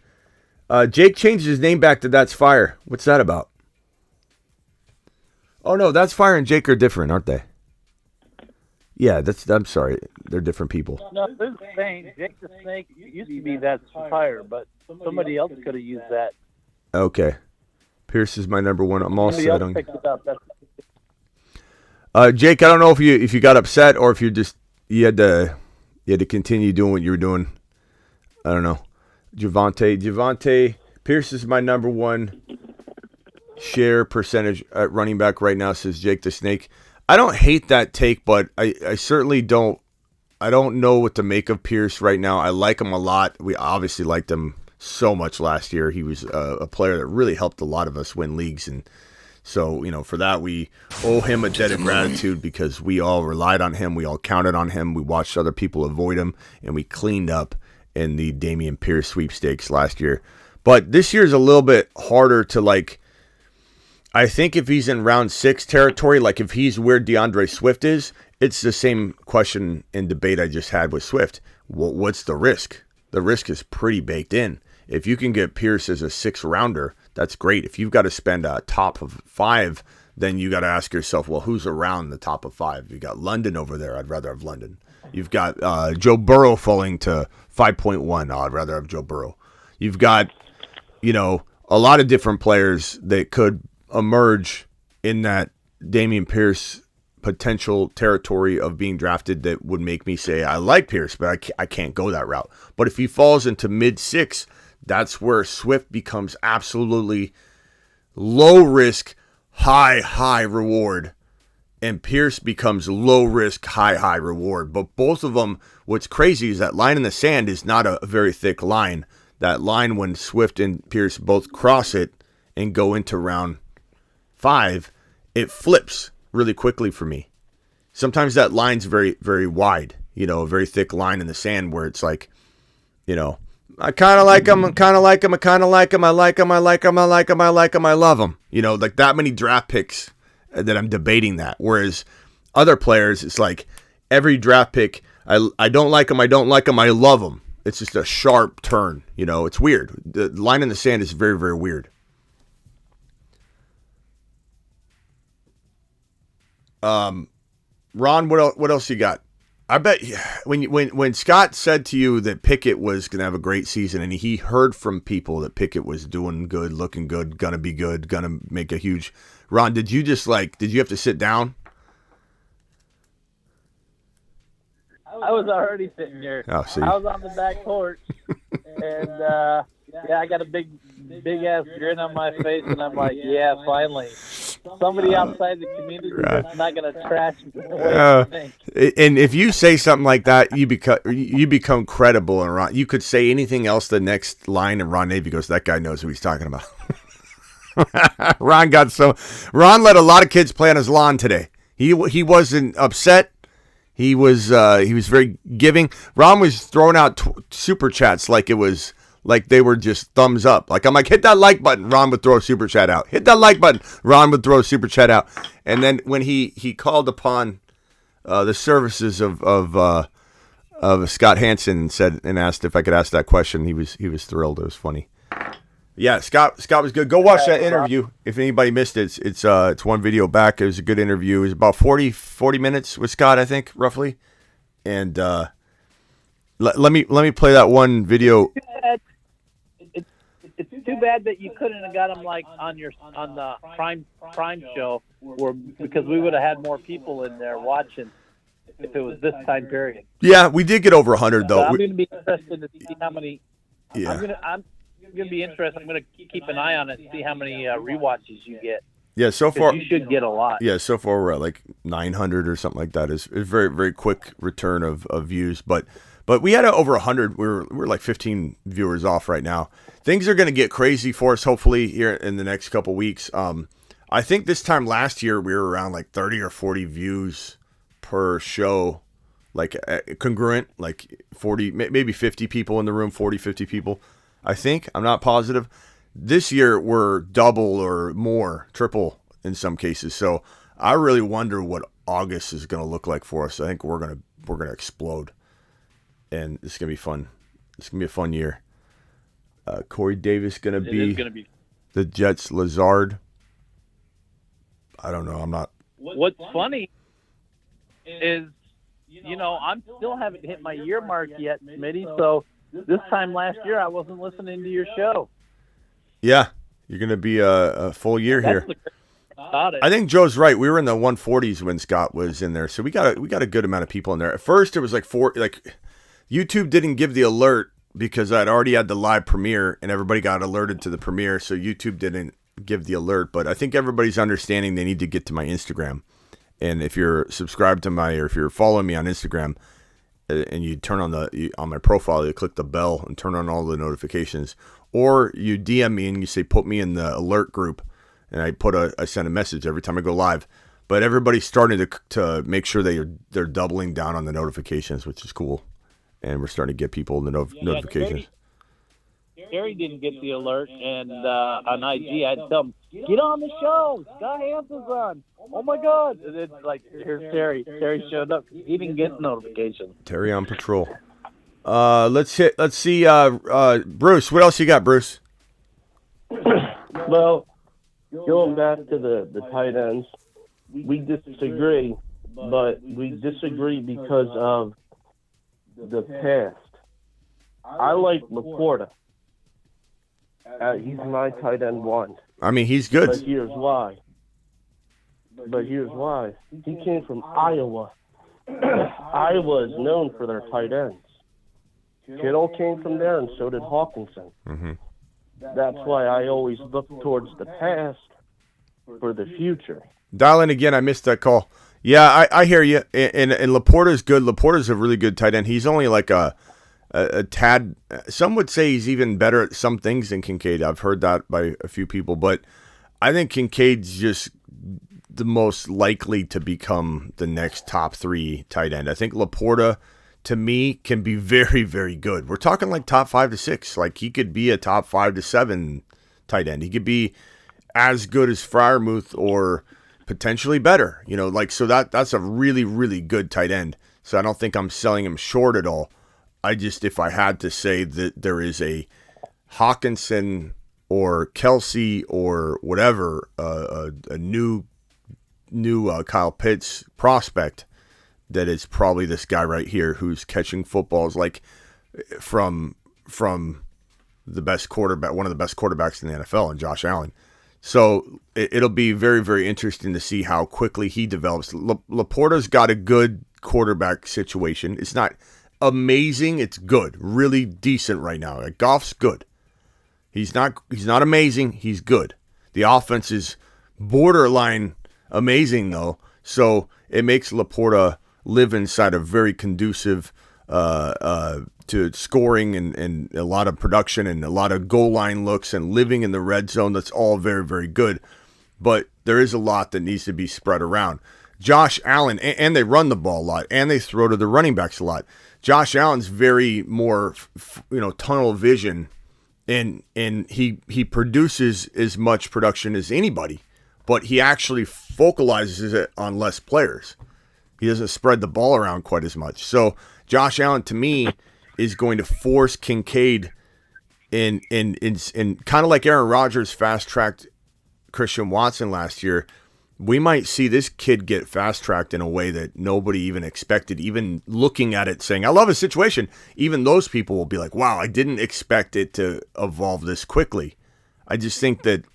Jake changed his name back to That's Fire. What's that about? Oh no, That's Fire and Jake are different, aren't they? Yeah, I'm sorry. They're different people. No, this is saying Jake the Snake used to be that fire, but somebody else could have used that. Okay. Pierce is my number one. I'm all Somebody set else on. picked it up. Jake, I don't know if you got upset or if you had to continue doing what you were doing. I don't know. Javonte Pierce is my number one share percentage at running back right now, says Jake the Snake. I don't hate that take, but I certainly don't. I don't know what to make of Pierce right now. I like him a lot. We obviously liked him so much last year. He was a player that really helped a lot of us win leagues, and so for that we owe him a debt of gratitude because we all relied on him. We all counted on him. We watched other people avoid him, and we cleaned up in the Damien Pierce sweepstakes last year. But this year is a little bit harder to like. I think if he's in round 6 territory, like if he's where DeAndre Swift is, it's the same question and debate I just had with Swift. What's the risk? The risk is pretty baked in. If you can get Pierce as a 6th rounder, that's great. If you've got to spend a top of 5, then you got to ask yourself, well, who's around the top of 5? You got London over there. I'd rather have London. You've got Joe Burrow falling to 5.1. I'd rather have Joe Burrow. You've got, a lot of different players that could emerge in that Damien Pierce potential territory of being drafted that would make me say I like Pierce, but I can't go that route. But if he falls into mid-6, that's where Swift becomes absolutely low risk, high reward, and Pierce becomes low risk, high reward. But both of them, what's crazy is that line in the sand is not a very thick line. That line when Swift and Pierce both cross it and go into round 5, it flips really quickly for me. Sometimes that line's very, very wide, a very thick line in the sand where it's like, I kind of like him, I kind of like him, I kind of like him, I like him, I like him, I like him, I like him, I love him. Like that many draft picks that I'm debating that. Whereas other players, it's like every draft pick, I don't like him, I don't like him, I love him. It's just a sharp turn, it's weird. The line in the sand is very, very weird. Ron, what else you got? I bet when Scott said to you that Pickett was going to have a great season and he heard from people that Pickett was doing good, looking good, going to be good, going to make a huge. Ron, did you have to sit down? I was already sitting here. Oh, see. I was on the back porch, and I got a big ass grin on my face, and I'm like, yeah, finally, somebody outside the community that's not going to trash me. And if you say something like that, you become credible. And Ron, you could say anything else the next line, and Ron Navy goes, that guy knows who he's talking about. Ron let a lot of kids play on his lawn today. He wasn't upset. He was very giving. Ron was throwing out super chats like they were just thumbs up. Like I'm like, hit that like button. Ron would throw a super chat out. Hit that like button. Ron would throw a super chat out. And then when he called upon the services of Scott Hansen and asked if I could ask that question, he was thrilled. It was funny. Yeah, Scott was good. Go watch that interview if anybody missed it. It's one video back. It was a good interview. It was about 40 minutes with Scott, I think, roughly. And let me play that one video. It's too bad that you couldn't have got him like on the prime show, because we would have had more people in there watching if it was this time period. Yeah, we did get over 100 though. So I'm going to be interested to see how many. Yeah. I'm going to be interested. I'm going to keep an eye on it and see how many rewatches you get. Yeah, so far you should get a lot. Yeah, so far we're at like 900 or something like that. It's very, very quick return of views, but we had over 100. We're like 15 viewers off right now. Things are going to get crazy for us hopefully here in the next couple weeks. I think this time last year we were around like 30 or 40 views per show, like congruent, like 40, maybe 50 people in the room, 40, 50 people. I think. I'm not positive. This year we're double or more, triple in some cases. So I really wonder what August is going to look like for us. I think we're gonna explode, and it's gonna be fun. It's gonna be a fun year. Corey Davis gonna be the Jets. Lazard. I don't know. I'm not. What's funny is I'm still haven't hit my year mark yet, Smitty. So this time last year, I wasn't listening to your show. Yeah, you're going to be a full year here. That's the crazy thing about it. I think Joe's right. We were in the 140s when Scott was in there, so we got a good amount of people in there. At first, it was like YouTube didn't give the alert because I'd already had the live premiere, and everybody got alerted to the premiere, so YouTube didn't give the alert. But I think everybody's understanding they need to get to my Instagram. And if you're subscribed to or if you're following me on Instagram, and you turn on my profile, you click the bell and turn on all the notifications, or you DM me and you say put me in the alert group, and I send a message every time I go live. But everybody's starting to make sure they're doubling down on the notifications, which is cool, and we're starting to get people the notifications. Gary didn't get the alert, and on IG, I'd tell him, get on the show. Scott Hansen's on. Oh, my God. And it's like, here's Terry. Terry showed up. He didn't get the notification. Terry on patrol. Let's see. Bruce, what else you got, Bruce? Well, going back to the tight ends, we disagree, but we disagree because of the past. I like Laporta. He's my tight end one. I mean, he's good. But here's why. He came from Iowa. Iowa is known for their tight ends. Kittle came from there, and so did Hawkinson. Mm-hmm. That's why I always look towards the past for the future. Dial in again. I missed that call. Yeah, I hear you. And Laporta's good. Laporta's a really good tight end. He's only like a tad. Some would say he's even better at some things than Kincaid. I've heard that by a few people, but I think Kincaid's just the most likely to become the next top 3 tight end. I think Laporta, to me, can be very, very good. We're talking like top 5 to 6. Like he could be a top 5 to 7 tight end. He could be as good as Freiermuth or potentially better. So that's a really, really good tight end. So I don't think I'm selling him short at all. If I had to say that there is a Hawkinson or Kelsey or whatever, a new Kyle Pitts prospect, that is probably this guy right here who's catching footballs like from the best quarterback, one of the best quarterbacks in the NFL, and Josh Allen. So it'll be very, very interesting to see how quickly he develops. Laporta's got a good quarterback situation. It's not amazing. It's good, really decent right now. Like Goff's good. He's not amazing. He's good. The offense is borderline amazing though. So it makes Laporta live inside a very conducive to scoring and a lot of production and a lot of goal line looks and living in the red zone. That's all very, very good. But there is a lot that needs to be spread around. Josh Allen, and they run the ball a lot, and they throw to the running backs a lot. Josh Allen's very more, tunnel vision, and he produces as much production as anybody, but he actually focalizes it on less players. He doesn't spread the ball around quite as much. So Josh Allen, to me, is going to force Kincaid in kind of like Aaron Rodgers fast-tracked Christian Watson last year. We might see this kid get fast-tracked in a way that nobody even expected, even looking at it saying, I love his situation. Even those people will be like, wow, I didn't expect it to evolve this quickly. I just think that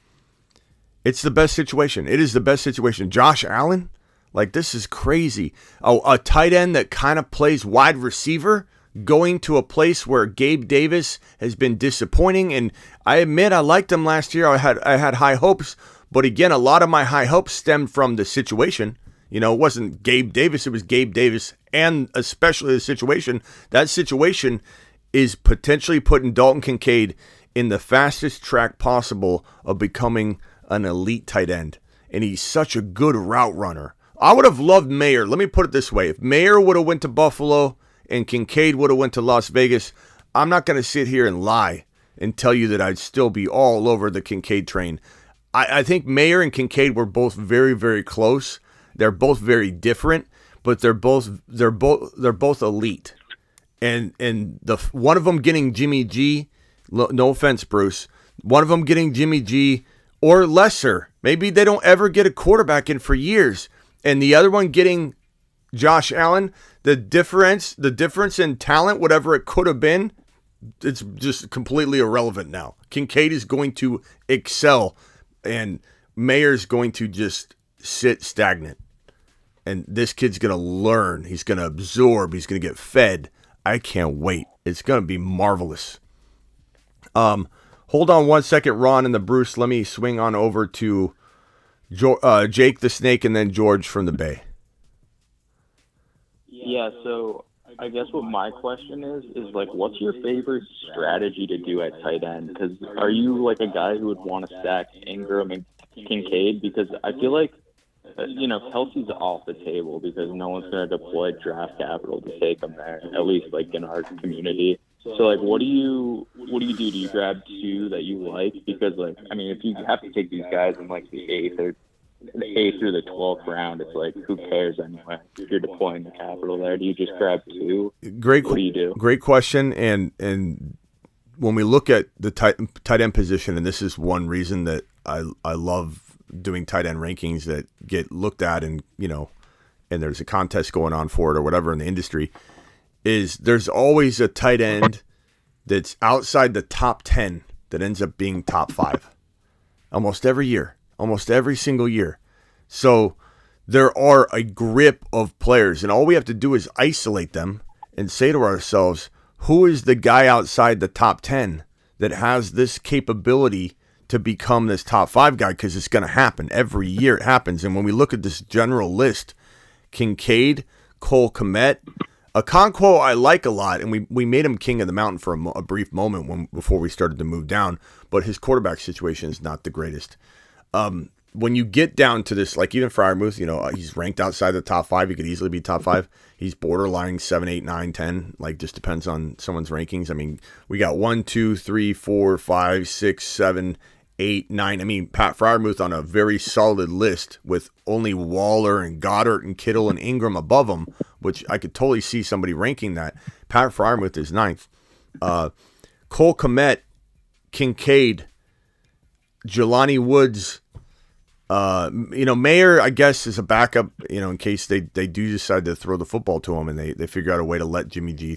it's the best situation. It is the best situation. Josh Allen, like this is crazy. A tight end that kind of plays wide receiver, going to a place where Gabe Davis has been disappointing. And I admit I liked him last year. I had high hopes. But again, a lot of my high hopes stemmed from the situation. It wasn't Gabe Davis. It was Gabe Davis and especially the situation. That situation is potentially putting Dalton Kincaid in the fastest track possible of becoming an elite tight end. And he's such a good route runner. I would have loved Mayer. Let me put it this way. If Mayer would have went to Buffalo and Kincaid would have went to Las Vegas, I'm not going to sit here and lie and tell you that I'd still be all over the Kincaid train. I think Mayer and Kincaid were both very, very close. They're both very different, but they're both elite. And the one of them getting Jimmy G, no offense, Bruce, one of them getting Jimmy G or lesser. Maybe they don't ever get a quarterback in for years. And the other one getting Josh Allen, the difference in talent, whatever it could have been, it's just completely irrelevant now. Kincaid is going to excel, and Mayer's going to just sit stagnant. And this kid's going to learn. He's going to absorb. He's going to get fed. I can't wait. It's going to be marvelous. Hold on 1 second, Ron and the Bruce. Let me swing on over to Jake the Snake and then George from the Bay. Yeah, so I guess what my question is like, what's your favorite strategy to do at tight end? Because are you like a guy who would want to stack Ingram and Kincaid? Because I feel like, Kelsey's off the table because no one's going to deploy draft capital to take him there, at least like in our community. So like, what do you do? Do you grab two that you like? Because like, I mean, if you have to take these guys in like the 8th through the 12th round, it's like, who cares anyway? If you're deploying the capital there, do you just grab two? What do you do? Great question. And when we look at the tight end position, and this is one reason that I love doing tight end rankings that get looked at, and and there's a contest going on for it or whatever in the industry, is there's always a tight end that's outside the top 10 that ends up being top 5 almost every year. Almost every single year. So there are a grip of players, and all we have to do is isolate them and say to ourselves, who is the guy outside the top 10 that has this capability to become this top 5 guy? Because it's going to happen. Every year it happens. And when we look at this general list, Kincaid, Cole Kmet, Okonkwo I like a lot, and we made him king of the mountain for a brief moment before we started to move down, but his quarterback situation is not the greatest. When you get down to this, like even Freiermuth, he's ranked outside the top 5. He could easily be top 5. He's borderline 7, 8, 9, 10. Like, just depends on someone's rankings. I mean, we got 1, 2, 3, 4, 5, 6, 7, 8, 9. I mean, Pat Freiermuth on a very solid list with only Waller and Goddard and Kittle and Ingram above him, which I could totally see somebody ranking that. Pat Freiermuth is 9th. Cole Kmet, Kincaid, Jelani Woods, Mayer, I guess, is a backup, in case they do decide to throw the football to him and they figure out a way to let Jimmy G,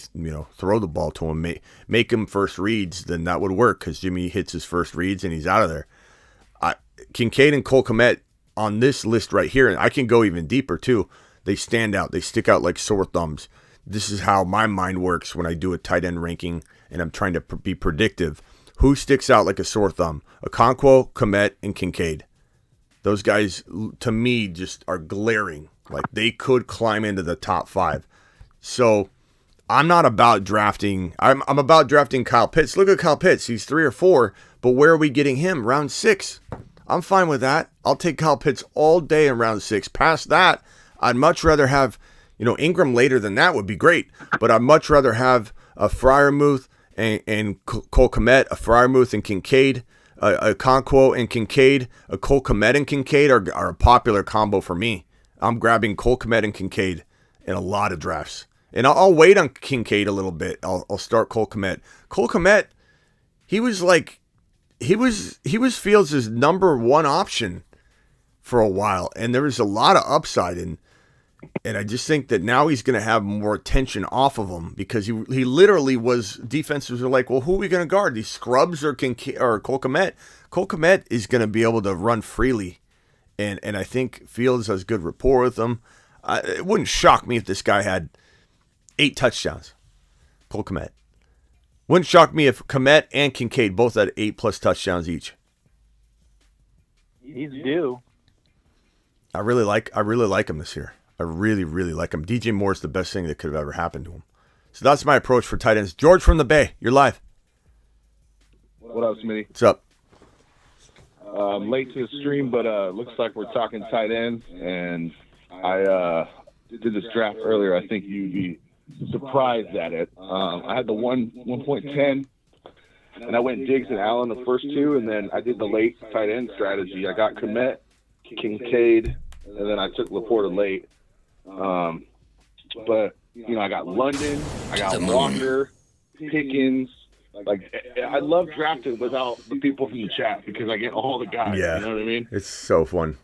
throw the ball to him, make him first reads, then that would work because Jimmy hits his first reads and he's out of there. Kincaid and Cole Kmet on this list right here, and I can go even deeper too, they stand out. They stick out like sore thumbs. This is how my mind works when I do a tight end ranking and I'm trying to be predictive. Who sticks out like a sore thumb? Okonkwo, Kmet, and Kincaid. Those guys, to me, just are glaring. Like, they could climb into the top 5. So, I'm not about drafting. I'm about drafting Kyle Pitts. Look at Kyle Pitts. He's 3 or 4. But where are we getting him? Round 6. I'm fine with that. I'll take Kyle Pitts all day in round 6. Past that, I'd much rather have, Ingram later than that would be great. But I'd much rather have a Freiermuth and Cole Kmet, a Freiermuth and Kincaid, a Okonkwo and Kincaid, a Cole Kmet and Kincaid are a popular combo for me. I'm grabbing Cole Kmet and Kincaid in a lot of drafts. And I'll wait on Kincaid a little bit. I'll start Cole Kmet. Cole Kmet, he was Fields' number 1 option for a while. And there was a lot of upside and I just think that now he's going to have more attention off of him because he literally was, defenses were like, well, who are we going to guard? These scrubs or Cole Kmet? Cole Kmet is going to be able to run freely. And I think Fields has good rapport with him. It wouldn't shock me if this guy had 8 touchdowns. Cole Kmet. Wouldn't shock me if Kmet and Kincaid both had 8+ touchdowns each. He's due. I really like him this year. I really, really like him. DJ Moore's the best thing that could have ever happened to him. So that's my approach for tight ends. George from the Bay, you're live. What up, Smitty? What's up? Late to the stream, but looks like we're talking tight ends, and I did this draft earlier. I think you'd be surprised at it. I had the 1.10, and I went Diggs and Allen the first 2, and then I did the late tight end strategy. I got Kmet, Kincaid, and then I took Laporta late. But, I got London, I got Walker, Pickens. Like, I love drafting without the people from the chat because I get all the guys. Yeah. You know what I mean? It's so fun.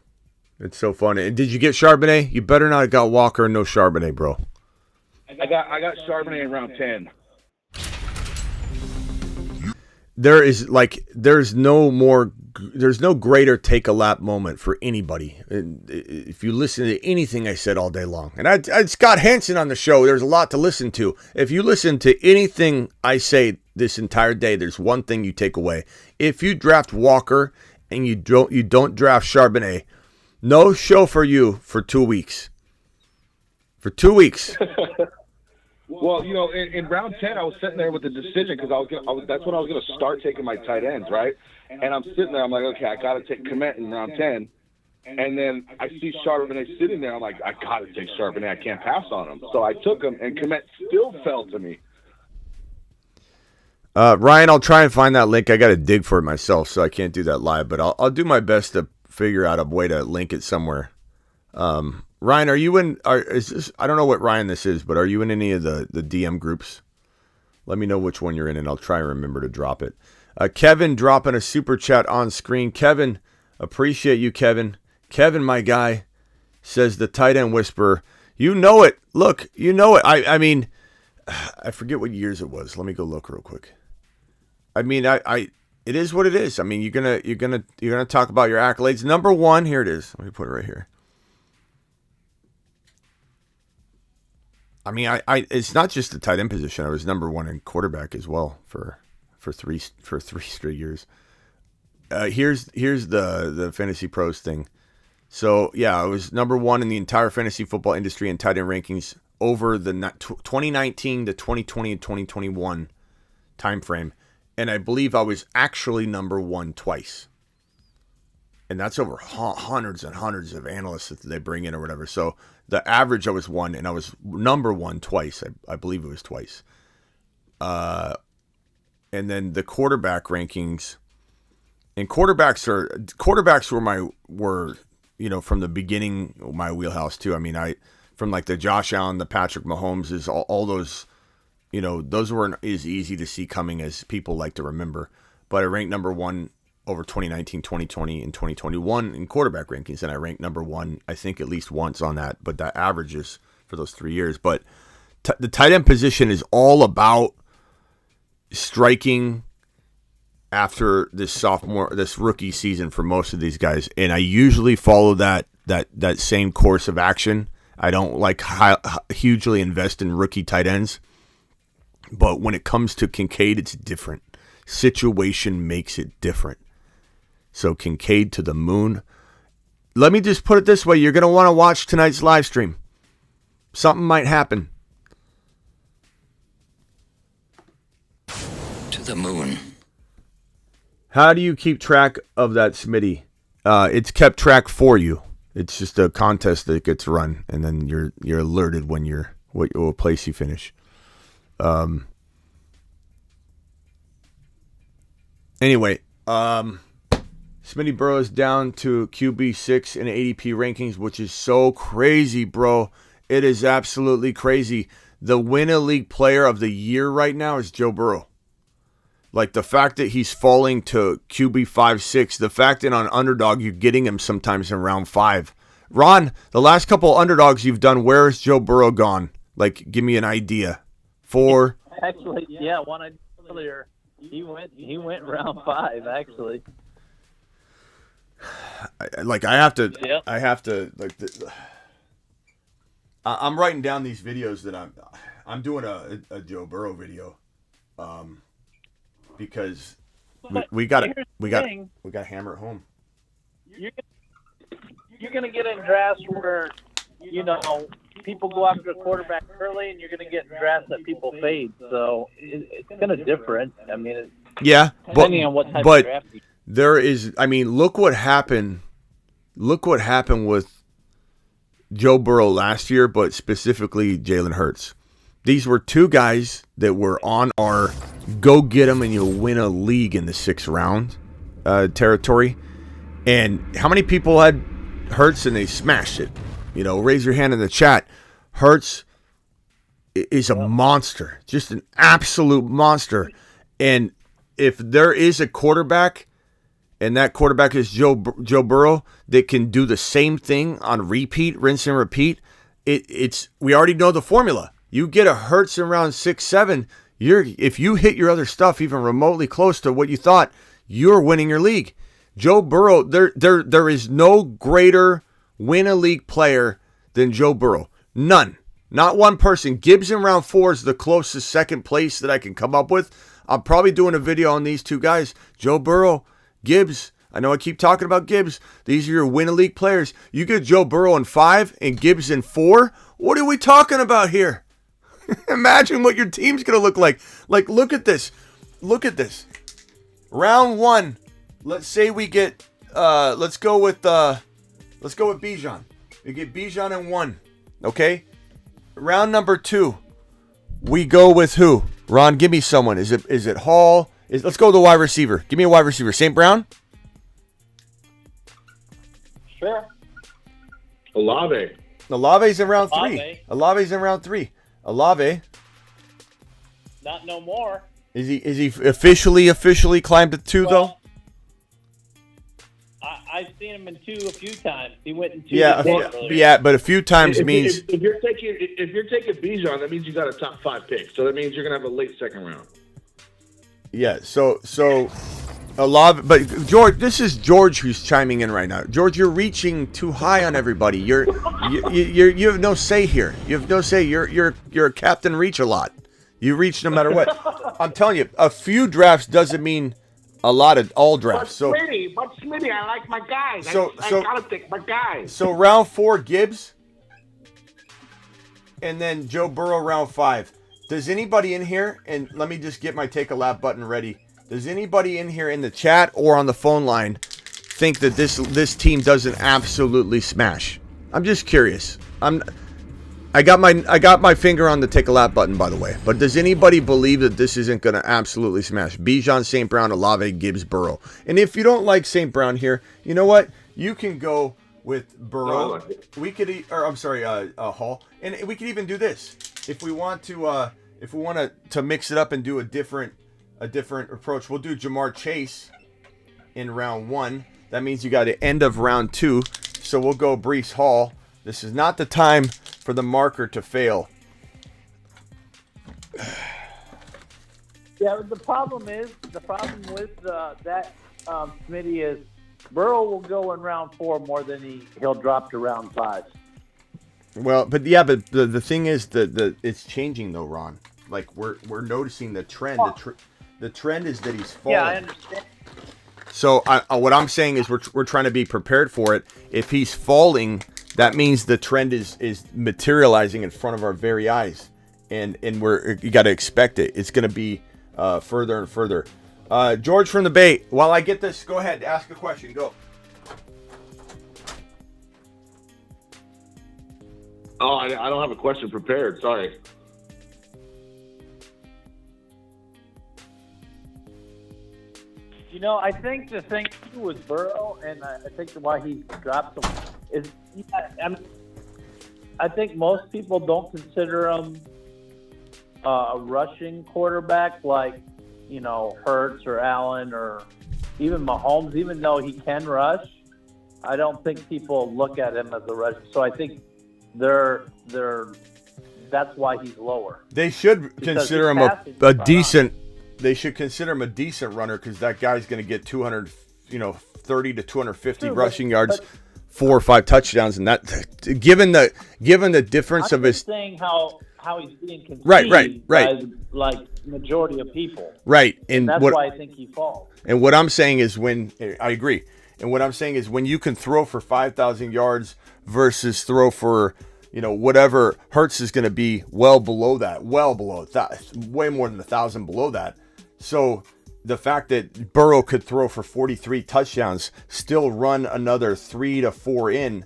It's so fun. And did you get Charbonnet? You better not have got Walker and no Charbonnet, bro. I got Charbonnet in round 10. There's no greater take a lap moment for anybody. If you listen to anything I said all day long, and I Scott Hansen on the show, there's a lot to listen to. If you listen to anything I say this entire day, there's one thing you take away. If you draft Walker and you don't draft Charbonnet, no show for you for 2 weeks. For 2 weeks. Well, in round 10, I was sitting there with the decision because that's when I was going to start taking my tight ends, right? And I'm sitting there, I'm like, okay, I got to take Komet in round 10. And then I see Charbonnet sitting there. I'm like, I got to take Charbonnet. I can't pass on him. So I took him, and Komet still fell to me. Ryan, I'll try and find that link. I got to dig for it myself, so I can't do that live. But I'll do my best to figure out a way to link it somewhere. Ryan, are you in? Is this? I don't know what Ryan this is, but are you in any of the DM groups? Let me know which one you're in, and I'll try and remember to drop it. Kevin dropping a super chat on screen. Kevin, appreciate you, Kevin. Kevin, my guy, says the tight end whisperer. You know it. Look, you know it. I mean, I forget what years it was. Let me go look real quick. I mean, it is what it is. I mean, you're gonna talk about your accolades. Number one, here it is. Let me put it right here. I mean, I it's not just the tight end position. I was number one in quarterback as well for three straight years. Here's the Fantasy Pros thing. So yeah, I was number one in the entire fantasy football industry in tight end rankings over the 2019 to 2020 and 2021 time frame, and I believe I was actually number one twice. And that's over hundreds and hundreds of analysts that they bring in or whatever. So the average, I was one, and I was number one twice. I believe it was twice. And then the quarterback rankings, and quarterbacks were from the beginning my wheelhouse too. I mean, from like the Josh Allen, the Patrick Mahomes, is all those, those weren't as easy to see coming as people like to remember. But I ranked number one over 2019, 2020, and 2021 in quarterback rankings, and I ranked number one, I think, at least once on that, but that averages for those 3 years. But the tight end position is all about striking after this rookie season for most of these guys, and I usually follow that same course of action. I don't like hugely invest in rookie tight ends, but when it comes to Kincaid, it's different. Situation makes it different. So Kincaid to the moon. Let me just put it this way. You're going to want to watch tonight's live stream. Something might happen. To the moon. How do you keep track of that, Smitty? It's kept track for you. It's just a contest that gets run, and then you're alerted when what place you finish. Anyway, Smitty Burrow is down to QB6 in ADP rankings, which is so crazy, bro. It is absolutely crazy. The Win-A-League player of the year right now is Joe Burrow. Like, the fact that he's falling to QB 5-6, the fact that on Underdog you're getting him sometimes in round 5. Ron, the last couple Underdogs you've done, where is Joe Burrow gone? Like, give me an idea. 4? Actually, yeah, one I did earlier. He went round 5, actually. I'm writing down these videos that I'm doing a Joe Burrow video, because we got to hammer it home. You're gonna get in drafts where people go after a quarterback early, and you're gonna get drafts that people fade. So it's kind of different. I mean, depending on what type of draft. There is, I mean, look what happened. Look what happened with Joe Burrow last year, but specifically Jalen Hurts. These were two guys that were on our go get them and you'll win a league in the 6th round territory. And how many people had Hurts and they smashed it? Raise your hand in the chat. Hurts is a monster, just an absolute monster. And if there is a quarterback, and that quarterback is Joe Burrow, that can do the same thing on repeat, rinse and repeat, we already know the formula. You get a Hurts in round 6, 7. If you hit your other stuff even remotely close to what you thought, you're winning your league. Joe Burrow, there is no greater win a league player than Joe Burrow. None. Not one person. Gibbs in round 4 is the closest second place that I can come up with. I'm probably doing a video on these two guys. Joe Burrow, Gibbs. I know I keep talking about Gibbs. These are your win a league players. You get Joe Burrow in 5 and Gibbs in 4. What are we talking about here? Imagine what your team's going to look like. Like, look at this. Look at this. Round 1. Let's say we get, let's go with Bijan. We get Bijan in 1. Okay? Round number 2. We go with who? Ron, give me someone. Is it Hall? Let's go with the wide receiver. Give me a wide receiver. St. Brown? Sure. Olave. Olave's in round 3. Olave's in round 3. Olave. Not no more. Is he officially climbed to 2 though? I've seen him in 2 a few times. He went in 2. Yeah, but a few times means if you're taking Bijan, that means you got a top 5 pick. So that means you're gonna have a late second round. Yeah. So Olave, but George, this is George who's chiming in right now. George, you're reaching too high on everybody. You have no say here. You have no say. You're a Captain Reach a lot. You reach no matter what. I'm telling you, a few drafts doesn't mean a lot of all drafts. But Smitty, I like my guys. I gotta take my guys. So round 4, Gibbs, and then Joe Burrow round 5. Does anybody in here, and let me just get my take a lap button ready. Does anybody in here in the chat or on the phone line think that this team doesn't absolutely smash? I'm just curious. I got my finger on the take a lap button, by the way. But does anybody believe that this isn't going to absolutely smash? Bijan, St. Brown, Olave, Gibbs, Burrow. And if you don't like St. Brown here, you know what? You can go with Burrow. Hall. And we could even do this if we want to mix it up and do a different approach. We'll do Jamar Chase in round 1. That means you got an end of round 2. So we'll go Breece Hall. This is not the time for the marker to fail. Yeah, the problem with that Smitty is Burrow will go in round 4 more than he'll drop to round 5. Well, but the thing is that it's changing though, Ron. Like we're noticing the trend. The trend is that he's falling. Yeah, I understand. So what I'm saying is we're trying to be prepared for it. If he's falling, that means the trend is materializing in front of our very eyes, and you got to expect it. It's going to be further and further. George from the Bay, while I get this, go ahead, ask a question. Go. Oh, I don't have a question prepared. Sorry. You know, I think the thing too with Burrow, and I think why he dropped him is, I think most people don't consider him a rushing quarterback like, Hurts or Allen or even Mahomes. Even though he can rush, I don't think people look at him as a rusher. So I think that's why he's lower. They should consider him a decent. They should consider him a decent runner because that guy's going to get 230 to 250 rushing yards, 4 or 5 touchdowns, and that given the difference of his. I'm saying how he's being conceived right. by like majority of people. Right, and that's why I think he falls. And what I'm saying is I agree. And what I'm saying is when you can throw for 5,000 yards versus throw for whatever Hurts is going to be well below that, way more than 1,000 below that. So the fact that Burrow could throw for 43 touchdowns, still run another 3 to 4 in,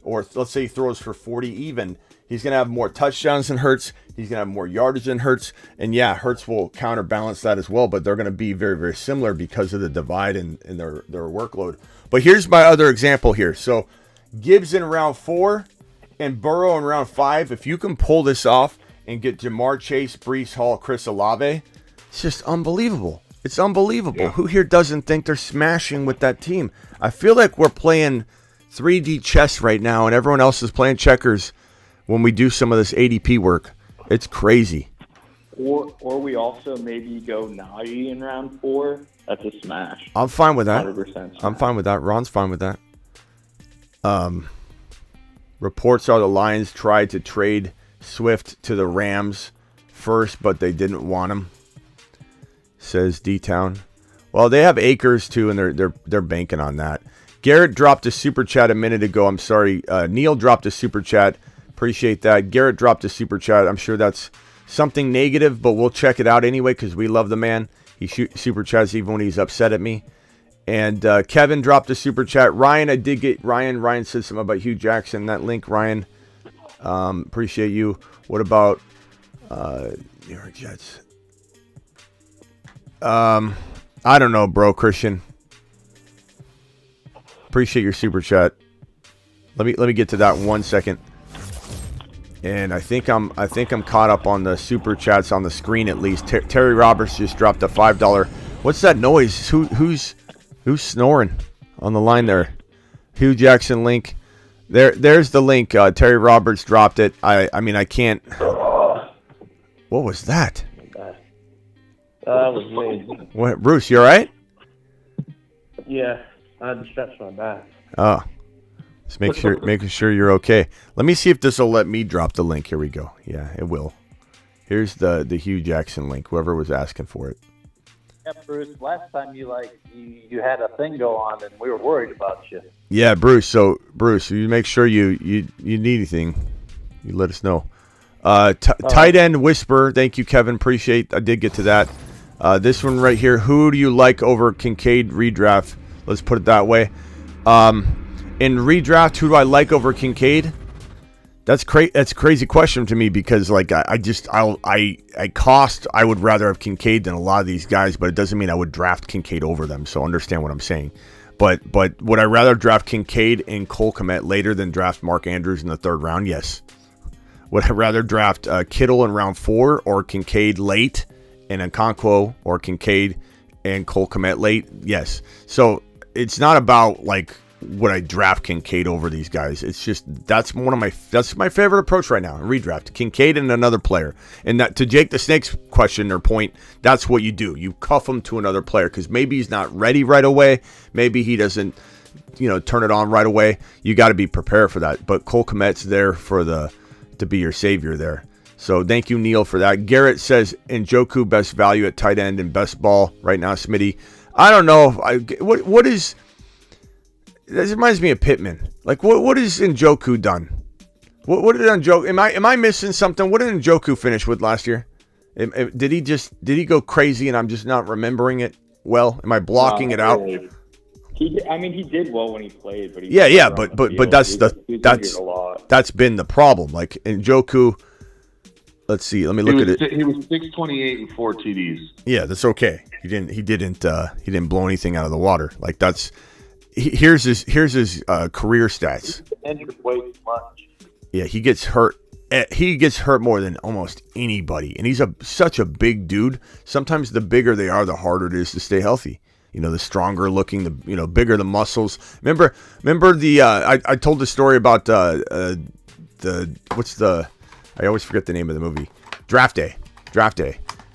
or let's say he throws for 40 even, he's going to have more touchdowns than Hurts. He's going to have more yardage than Hurts. And yeah, Hurts will counterbalance that as well, but they're going to be very, very similar because of the divide in their workload. But here's my other example here. So Gibbs in round 4 and Burrow in round 5. If you can pull this off and get Jamar Chase, Breece Hall, Chris Olave, it's just unbelievable. It's unbelievable. Yeah. Who here doesn't think they're smashing with that team? I feel like we're playing 3D chess right now, and everyone else is playing checkers when we do some of this ADP work. It's crazy. Or we also maybe go Najee in round 4. That's a smash. I'm fine with that. 100% smash. I'm fine with that. Ron's fine with that. Reports are the Lions tried to trade Swift to the Rams first, but they didn't want him, says D-Town. Well, they have Akers too, and they're banking on that. Garrett dropped a super chat a minute ago. I'm sorry. Neil dropped a super chat. Appreciate that. Garrett dropped a super chat. I'm sure that's something negative, but we'll check it out anyway because we love the man. He super chats even when he's upset at me. And Kevin dropped a super chat. Ryan, I did get Ryan. Ryan said something about Hugh Jackson. That link, Ryan. Appreciate you. What about New York Jets? I don't know, bro, Christian. Appreciate your super chat. Let me get to that in 1 second. And I think I'm caught up on the super chats on the screen at least. Terry Roberts just dropped a $5. What's that noise? Who's snoring on the line there? Hugh Jackson link. There's the link. Terry Roberts dropped it. I mean I can't. What was that? That was me. What, Bruce? You all right? Yeah, I had to stretch my back. Oh, just making sure you're okay. Let me see if this will let me drop the link. Here we go. Yeah, it will. Here's the Hugh Jackson link. Whoever was asking for it. Yeah, Bruce. Last time you had a thing go on, and we were worried about you. Yeah, Bruce. So Bruce, you make sure you need anything, you let us know. Tight end whisper. Thank you, Kevin. Appreciate. I did get to that. This one right here. Who do you like over Kincaid redraft? Let's put it that way. In redraft, who do I like over Kincaid? That's a crazy question to me because like I would rather have Kincaid than a lot of these guys, but it doesn't mean I would draft Kincaid over them. So understand what I'm saying. But would I rather draft Kincaid and Cole Kmet later than draft Mark Andrews in the 3rd round? Yes. Would I rather draft Kittle in round 4 or Kincaid late and Okonkwo or Kincaid and Cole Kmet late? Yes. So it's not about like would I draft Kincaid over these guys. It's just that's my favorite approach right now in redraft. Kincaid and another player. And that to Jake the Snake's question or point, that's what you do. You cuff him to another player because maybe he's not ready right away. Maybe he doesn't turn it on right away. You got to be prepared for that. But Cole Kmet's there to be your savior there. So thank you, Neil, for that. Garrett says Njoku best value at tight end and best ball right now, Smitty. I don't know. What is... This reminds me of Pittman. Like, what has Njoku done? What did Njoku... Am I missing something? What did Njoku finish with last year? Did he go crazy and I'm just not remembering it well? Am I blocking it out? He did well when he played, but but that's been the problem. Like Njoku, let's see. Let me look at it. He was 628 and 4 TDs. Yeah, that's okay. He didn't blow anything out of the water. Like that's here's his career stats. Injured way too much. Yeah, he gets hurt. He gets hurt more than almost anybody, and he's such a big dude. Sometimes the bigger they are, the harder it is to stay healthy. The stronger looking, the bigger the muscles. Remember the I told the story about I always forget the name of the movie. Draft Day.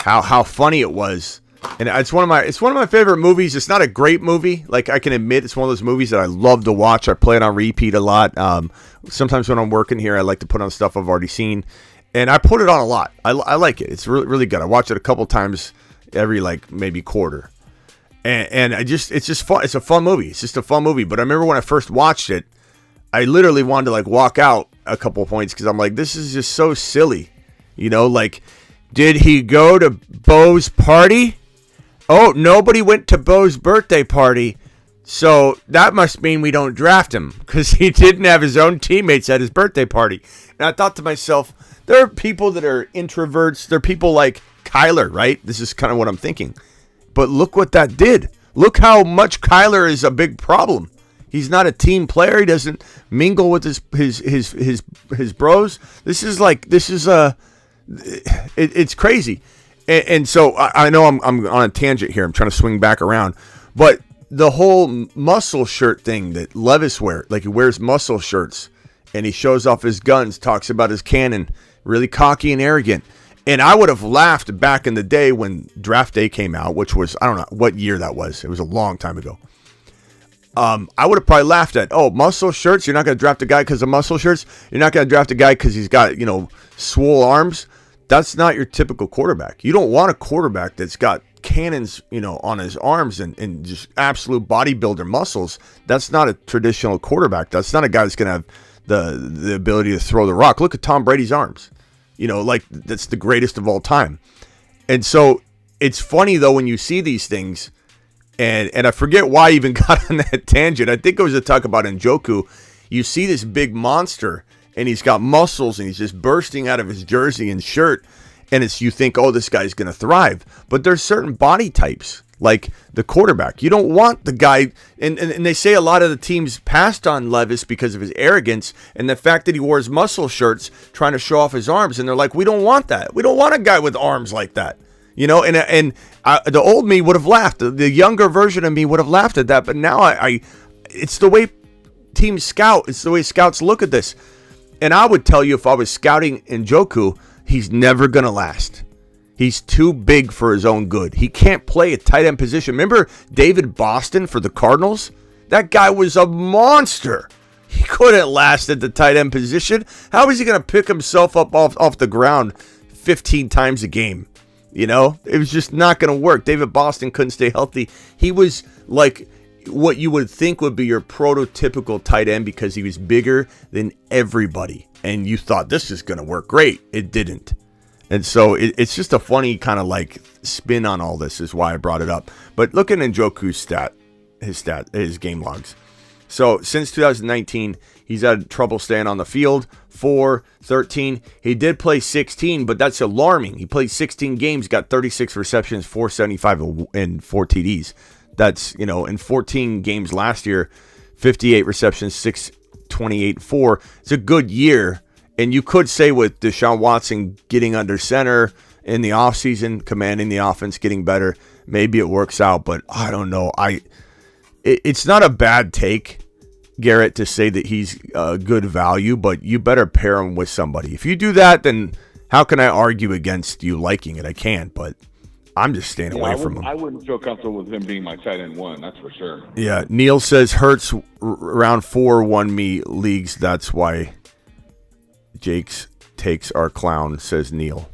How funny it was. And it's one of my favorite movies. It's not a great movie. Like I can admit it's one of those movies that I love to watch. I play it on repeat a lot. Sometimes when I'm working here, I like to put on stuff I've already seen. And I put it on a lot. I like it. It's really, really good. I watch it a couple times every maybe quarter. And it's just fun. It's a fun movie. It's just a fun movie. But I remember when I first watched it, I literally wanted to walk out a couple points because I'm like, this is just so silly. Did he go to Bo's party? Oh, nobody went to Bo's birthday party. So that must mean we don't draft him because he didn't have his own teammates at his birthday party. And I thought to myself, there are people that are introverts. There are people like Kyler, right? This is kind of what I'm thinking. But look what that did. Look how much Kyler is a big problem. He's not a team player. He doesn't mingle with his bros. It's crazy. And so I know I'm on a tangent here. I'm trying to swing back around. But the whole muscle shirt thing that Levis wears, like he wears muscle shirts and he shows off his guns, talks about his cannon. really cocky and arrogant. And I would have laughed back in the day when draft day came out, which was, I don't know what year that was. It was a long time ago. I would have probably laughed at, muscle shirts. You're not going to draft a guy because of muscle shirts. You're not going to draft a guy because he's got, swole arms. That's not your typical quarterback. You don't want a quarterback that's got cannons, on his arms and just absolute bodybuilder muscles. That's not a traditional quarterback. That's not a guy that's going to have the ability to throw the rock. Look at Tom Brady's arms. That's the greatest of all time. And so it's funny, though, when you see these things, and I forget why I even got on that tangent. I think it was to talk about Njoku. You see this big monster, and he's got muscles, and he's just bursting out of his jersey and shirt, and you think, this guy's going to thrive. But there's certain body types, like the quarterback. You don't want the guy, and they say a lot of the teams passed on Levis because of his arrogance and the fact that he wore his muscle shirts trying to show off his arms, and they're like, we don't want that. We don't want a guy with arms like that. The old me would have laughed. The younger version of me would have laughed at that. But now it's the way teams scout. It's the way scouts look at this. And I would tell you, if I was scouting Njoku, he's never going to last. He's too big for his own good. He can't play a tight end position. Remember David Boston for the Cardinals? That guy was a monster. He couldn't last at the tight end position. How is he going to pick himself up off the ground 15 times a game? It was just not going to work. David Boston couldn't stay healthy. He was like what you would think would be your prototypical tight end because he was bigger than everybody. And you thought, this is going to work great. It didn't. And so it's just a funny kind of like spin on all this is why I brought it up. But look at Njoku's his game logs. So since 2019, he's had trouble staying on the field. 4, 13. He did play 16, but that's alarming. He played 16 games, got 36 receptions, 475, and 4 TDs. That's, in 14 games last year, 58 receptions, 628, 4. It's a good year. And you could say with Deshaun Watson getting under center in the offseason, commanding the offense, getting better, maybe it works out. But I don't know. It's not a bad take, Garrett, to say that he's good value, but you better pair him with somebody. If you do that, then how can I argue against you liking it? I can't, but I'm just staying away from him. I wouldn't feel comfortable with him being my tight end 1, that's for sure. Yeah, Neil says Hurts round 4 won me leagues. That's why Jake's takes are clown, says Neil.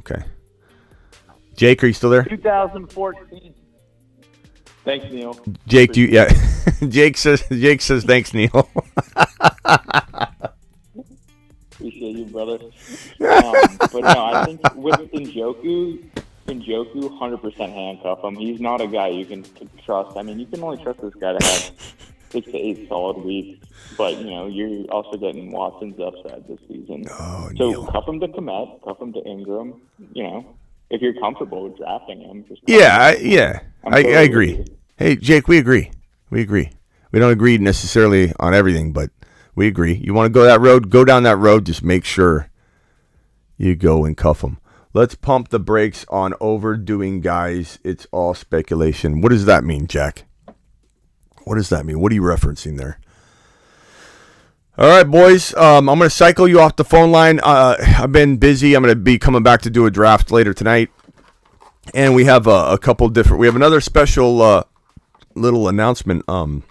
Okay. Jake, are you still there? 2014. Thanks, Neil. Jake, Jake says thanks, Neil. Appreciate you, brother. But no, I think with Njoku 100% handcuff him. He's not a guy you can trust. I mean, you can only trust this guy to have 6 to 8 solid weeks. But, you're also getting Watson's upside this season. Oh, so Neil. cuff him to Komet, cuff him to Ingram, if you're comfortable with drafting him. I agree. Hey, Jake, we agree. We don't agree necessarily on everything, but we agree. You want to go that road? Go down that road. Just make sure you go and cuff them. Let's pump the brakes on overdoing guys. It's all speculation. What does that mean, Jack? What does that mean? What are you referencing there? All right, boys. I'm going to cycle you off the phone line. I've been busy. I'm going to be coming back to do a draft later tonight. And we have a couple different. We have another special little announcement, or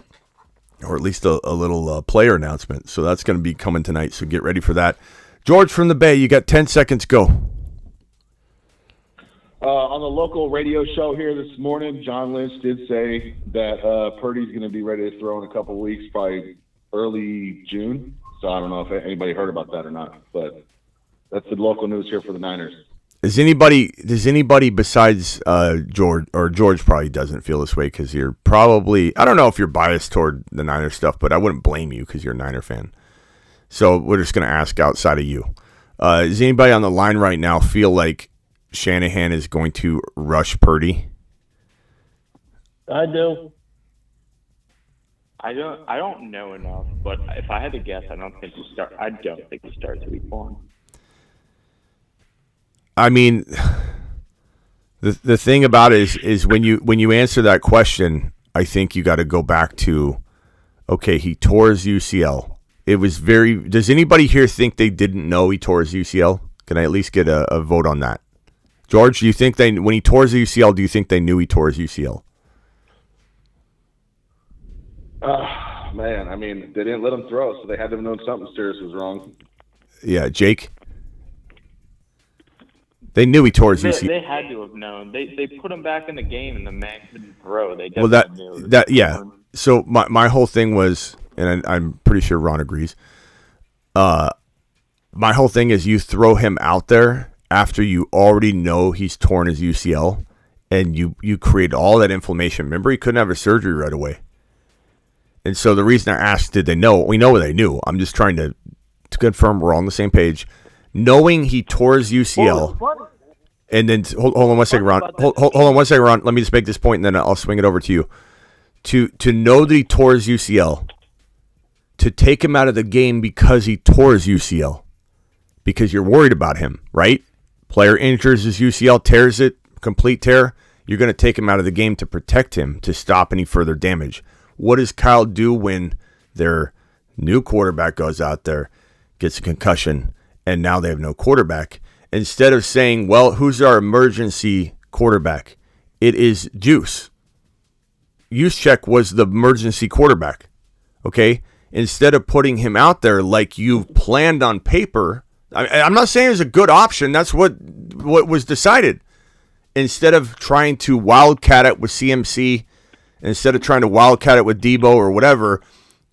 at least a little player announcement. So that's going to be coming tonight. So get ready for that. George from the Bay, you got 10 seconds. Go. On the local radio show here this morning, John Lynch did say that Purdy's going to be ready to throw in a couple weeks, probably early June. So I don't know if anybody heard about that or not, but that's the local news here for the Niners. Does anybody besides George, or George probably doesn't feel this way because you're probably, I don't know if you're biased toward the Niner stuff, but I wouldn't blame you because you're a Niner fan. So we're just going to ask outside of you. Does anybody on the line right now feel like Shanahan is going to rush Purdy? I do. I don't know enough, but if I had to guess, I don't think he starts week 1. I mean, the thing about it is when you answer that question, I think you got to go back to, okay, he tore his UCL. It was does anybody here think they didn't know he tore his UCL? Can I at least get a vote on that? George, do you think when he tore his UCL, do you think they knew he tore his UCL? Man, I mean, they didn't let him throw, so they had to have known something serious was wrong. Yeah, Jake? They knew he tore his UCL. They had to have known. They put him back in the game, and the man couldn't throw. They well, definitely that yeah. So my whole thing was, and I'm pretty sure Ron agrees, my whole thing is you throw him out there after you already know he's torn his UCL, and you create all that inflammation. Remember, he couldn't have a surgery right away. And so the reason I asked, did they know? We know they knew. I'm just trying to confirm we're all on the same page. Knowing he tore his UCL, and then hold on one second, Ron. Hold on one second, Ron. Let me just make this point, and then I'll swing it over to you. To know that he tore his UCL, to take him out of the game because he tore his UCL, because you're worried about him, right? Player injures his UCL, tears it, complete tear. You're going to take him out of the game to protect him, to stop any further damage. What does Kyle do when their new quarterback goes out there, gets a concussion, and now they have no quarterback? Instead of saying, well, who's our emergency quarterback? It is Juice. Juszczyk was the emergency quarterback, okay? Instead of putting him out there like you planned on paper, I'm not saying it's a good option. That's what was decided. Instead of trying to wildcat it with CMC, instead of trying to wildcat it with Debo or whatever,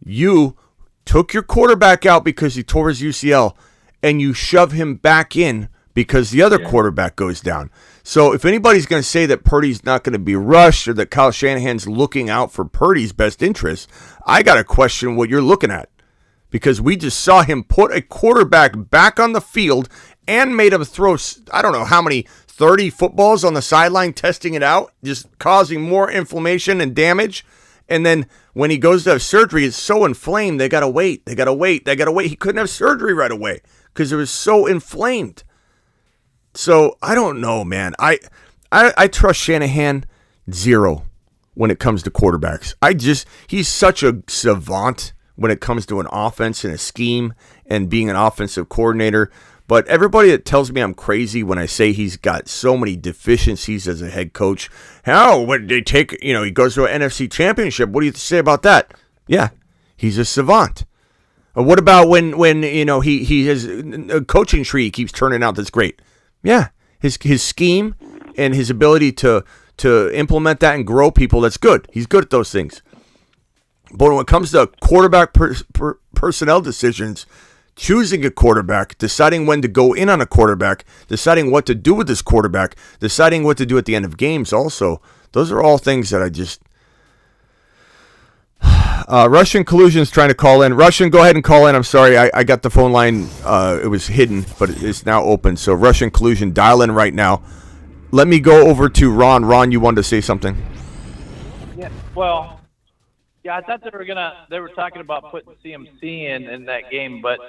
you took your quarterback out because he tore his UCL, and you shove him back in because the other quarterback goes down. So if anybody's going to say that Purdy's not going to be rushed or that Kyle Shanahan's looking out for Purdy's best interests, I got to question what you're looking at, because we just saw him put a quarterback back on the field and made him throw, I don't know how many, 30 footballs on the sideline, testing it out, just causing more inflammation and damage. And then when he goes to have surgery, it's so inflamed, they got to wait. He couldn't have surgery right away because it was so inflamed. So I don't know, man. I trust Shanahan zero when it comes to quarterbacks. He's such a savant when it comes to an offense and a scheme and being an offensive coordinator. But everybody that tells me I'm crazy when I say he's got so many deficiencies as a head coach, how would they take, he goes to an NFC championship. What do you say about that? Yeah, he's a savant. What about when he has a coaching tree he keeps turning out that's great? Yeah, his scheme and his ability to implement that and grow people, that's good. He's good at those things. But when it comes to quarterback personnel decisions, choosing a quarterback, deciding when to go in on a quarterback, deciding what to do with this quarterback, deciding what to do at the end of games also, those are all things that I just... Russian Collusion's trying to call in. Russian, go ahead and call in. I'm sorry, I got the phone line. It was hidden, but it's now open. So Russian Collusion, dial in right now. Let me go over to Ron. Ron, you wanted to say something? Yeah, well, I thought they were talking about putting CMC in that game, but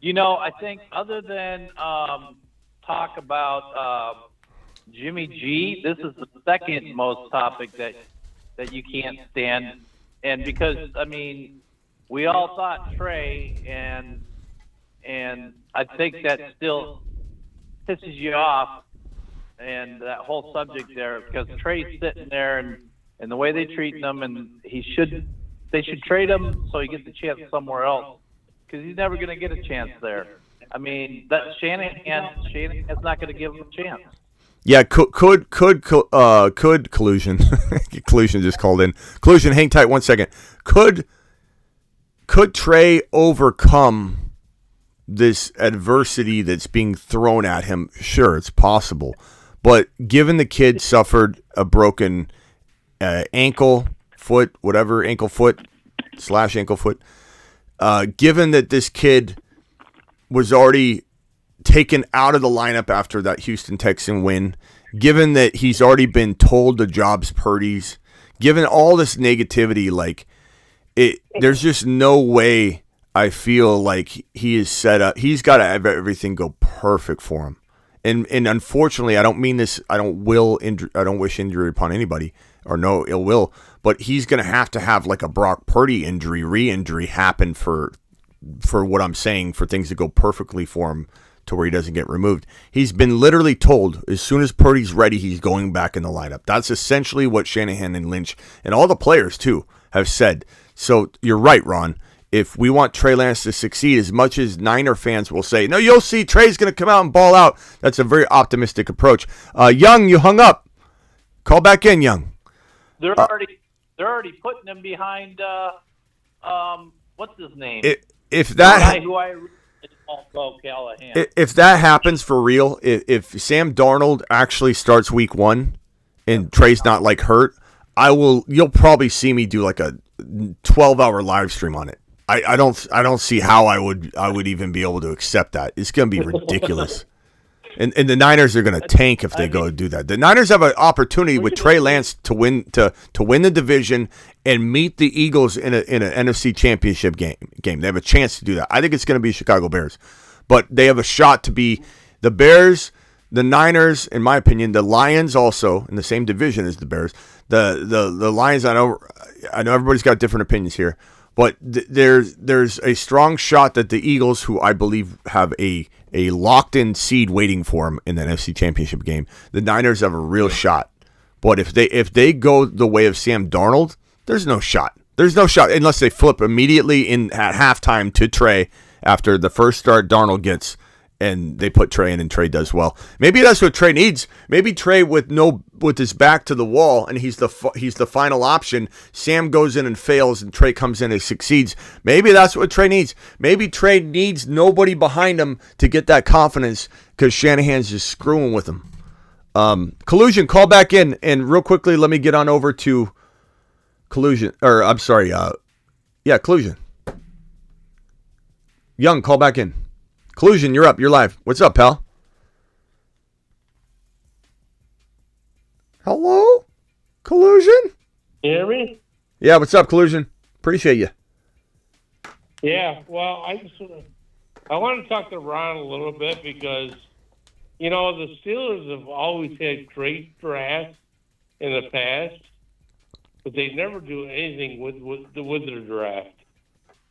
I think other than talk about Jimmy G, this is the second most topic that you can't stand. And because, we all thought Trey, and I think that still pisses you off, and that whole subject there, because Trey's sitting there, and the way they treat him, and they should trade him so he gets a chance somewhere else, because he's never going to get a chance there. That Shanahan's not going to give him a chance. Yeah, could Collusion. Collusion just called in. Collusion, hang tight 1 second. Could Trey overcome this adversity that's being thrown at him? Sure, it's possible. But given the kid suffered a broken ankle, foot, whatever, ankle foot, given that this kid was already taken out of the lineup after that Houston Texan win, given that he's already been told the job's Purdy's, given all this negativity, there's just no way I feel like he is set up. He's got to have everything go perfect for him. And unfortunately, I don't mean this, I don't wish injury upon anybody or no ill will, but he's going to have like a Brock Purdy injury, re-injury happen for what I'm saying, for things to go perfectly for him to where he doesn't get removed. He's been literally told as soon as Purdy's ready, he's going back in the lineup. That's essentially what Shanahan and Lynch and all the players too have said. So you're right, Ron. If we want Trey Lance to succeed, as much as Niner fans will say, no, you'll see Trey's going to come out and ball out. That's a very optimistic approach. Young, you hung up. Call back in, Young. They're already putting him behind what's his name? If that Callahan. If that happens for real, if Sam Darnold actually starts week 1 and Trey's not like hurt, you'll probably see me do like a 12-hour live stream on it. I don't see how I would even be able to accept that. It's going to be ridiculous. And the Niners are going to tank if they go do that. The Niners have an opportunity with Trey Lance to win the division and meet the Eagles in an NFC Championship game. They have a chance to do that. I think it's going to be Chicago Bears, but they have a shot to be the Bears, the Niners, in my opinion, the Lions also in the same division as the Bears. The Lions. I know everybody's got different opinions here. But there's a strong shot that the Eagles, who I believe have a locked-in seed waiting for them in the NFC Championship game, the Niners have a real shot. But if they go the way of Sam Darnold, there's no shot. There's no shot unless they flip immediately at halftime to Trey after the first start Darnold gets, and they put Trey in and Trey does well. Maybe that's what Trey needs. Maybe Trey with his back to the wall and he's the final option. Sam goes in and fails and Trey comes in and succeeds. Maybe that's what Trey needs. Maybe Trey needs nobody behind him to get that confidence because Shanahan's just screwing with him. Collusion, call back in, and real quickly, let me get on over to Collusion. Or I'm sorry, Collusion. Young, call back in. Collusion, you're up. You're live. What's up, pal? Hello? Collusion? You hear me? Yeah, what's up, Collusion? Appreciate you. Yeah, well, I want to talk to Ron a little bit because, you know, the Steelers have always had great drafts in the past, but they never do anything with their draft.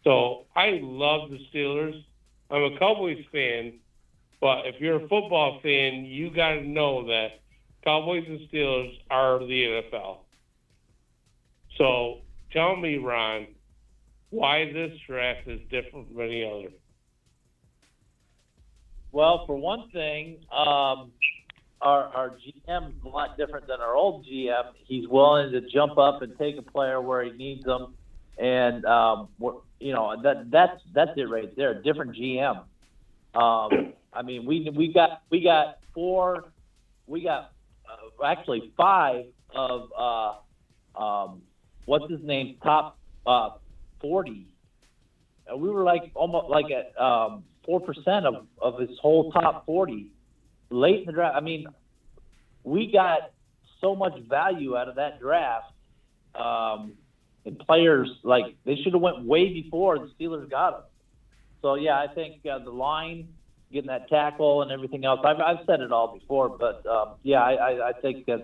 So I love the Steelers. I'm a Cowboys fan, but if you're a football fan, you got to know that Cowboys and Steelers are the NFL. So tell me, Ron, why this draft is different from any other. Well, for one thing, our GM is a lot different than our old GM. He's willing to jump up and take a player where he needs them, and that's it right there. Different GM. I mean, we got actually 5 of what's his name, top 40. We were like almost like at 4% of his whole top 40 late in the draft. I mean, we got so much value out of that draft. And players, like, they should have went way before the Steelers got them. So, yeah, I think the line, getting that tackle and everything else, I've said it all before, but, I think that's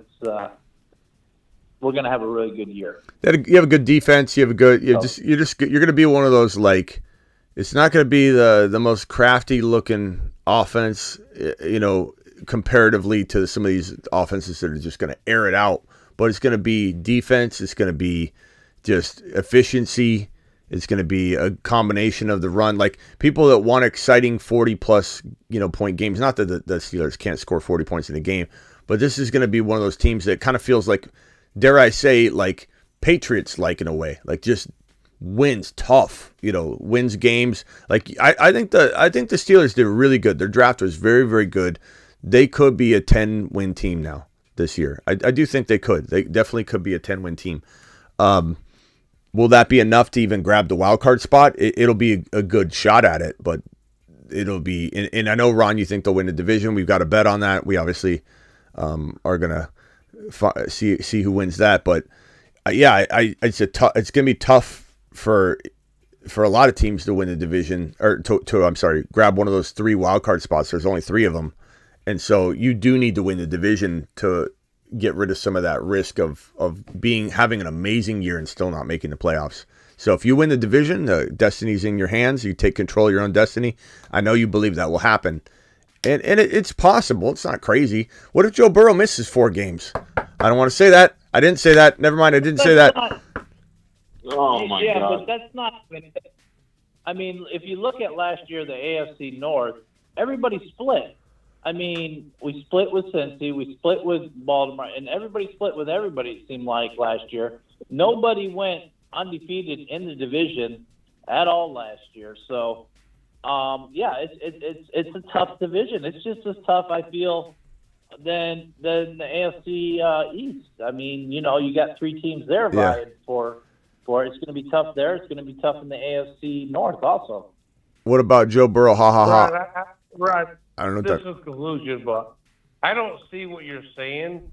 we're going to have a really good year. You have a good defense. You have a good. You're going to be one of those, like, it's not going to be the most crafty looking offense, comparatively to some of these offenses that are just going to air it out. But it's going to be defense. It's going to be just efficiency. It's going to be a combination of the run. Like, people that want exciting 40-plus, point games. Not that the Steelers can't score 40 points in a game, but this is going to be one of those teams that kind of feels like, dare I say, like Patriots-like in a way. Like, just wins tough. Wins games. Like, I think the Steelers did really good. Their draft was very, very good. They could be a 10-win team now this year. I do think they could. They definitely could be a 10-win team. Will that be enough to even grab the wild card spot? It'll be a good shot at it, but it'll be. And I know, Ron, you think they'll win the division. We've got a bet on that. We obviously are gonna see who wins that. But it's gonna be tough for a lot of teams to win the division, or to grab one of those 3 wild card spots. There's only 3 of them, and so you do need to win the division to get rid of some of that risk of having an amazing year and still not making the playoffs. So if you win the division, the destiny's in your hands. You take control of your own destiny. I know you believe that will happen. And it's possible. It's not crazy. What if Joe Burrow misses 4 games? I don't want to say that. I didn't say that. Never mind. I didn't say that. Oh my God. But that's not. I mean, if you look at last year, the AFC North, everybody split. I mean, we split with Cincy, we split with Baltimore, and everybody split with everybody, it seemed like, last year. Nobody went undefeated in the division at all last year. So, it's a tough division. It's just as tough, I feel, than the AFC East. I mean, you got 3 teams there vying for it. It's going to be tough there. It's going to be tough in the AFC North also. What about Joe Burrow? Ha, ha, ha. Right. I don't know. This is collusion, but I don't see what you're saying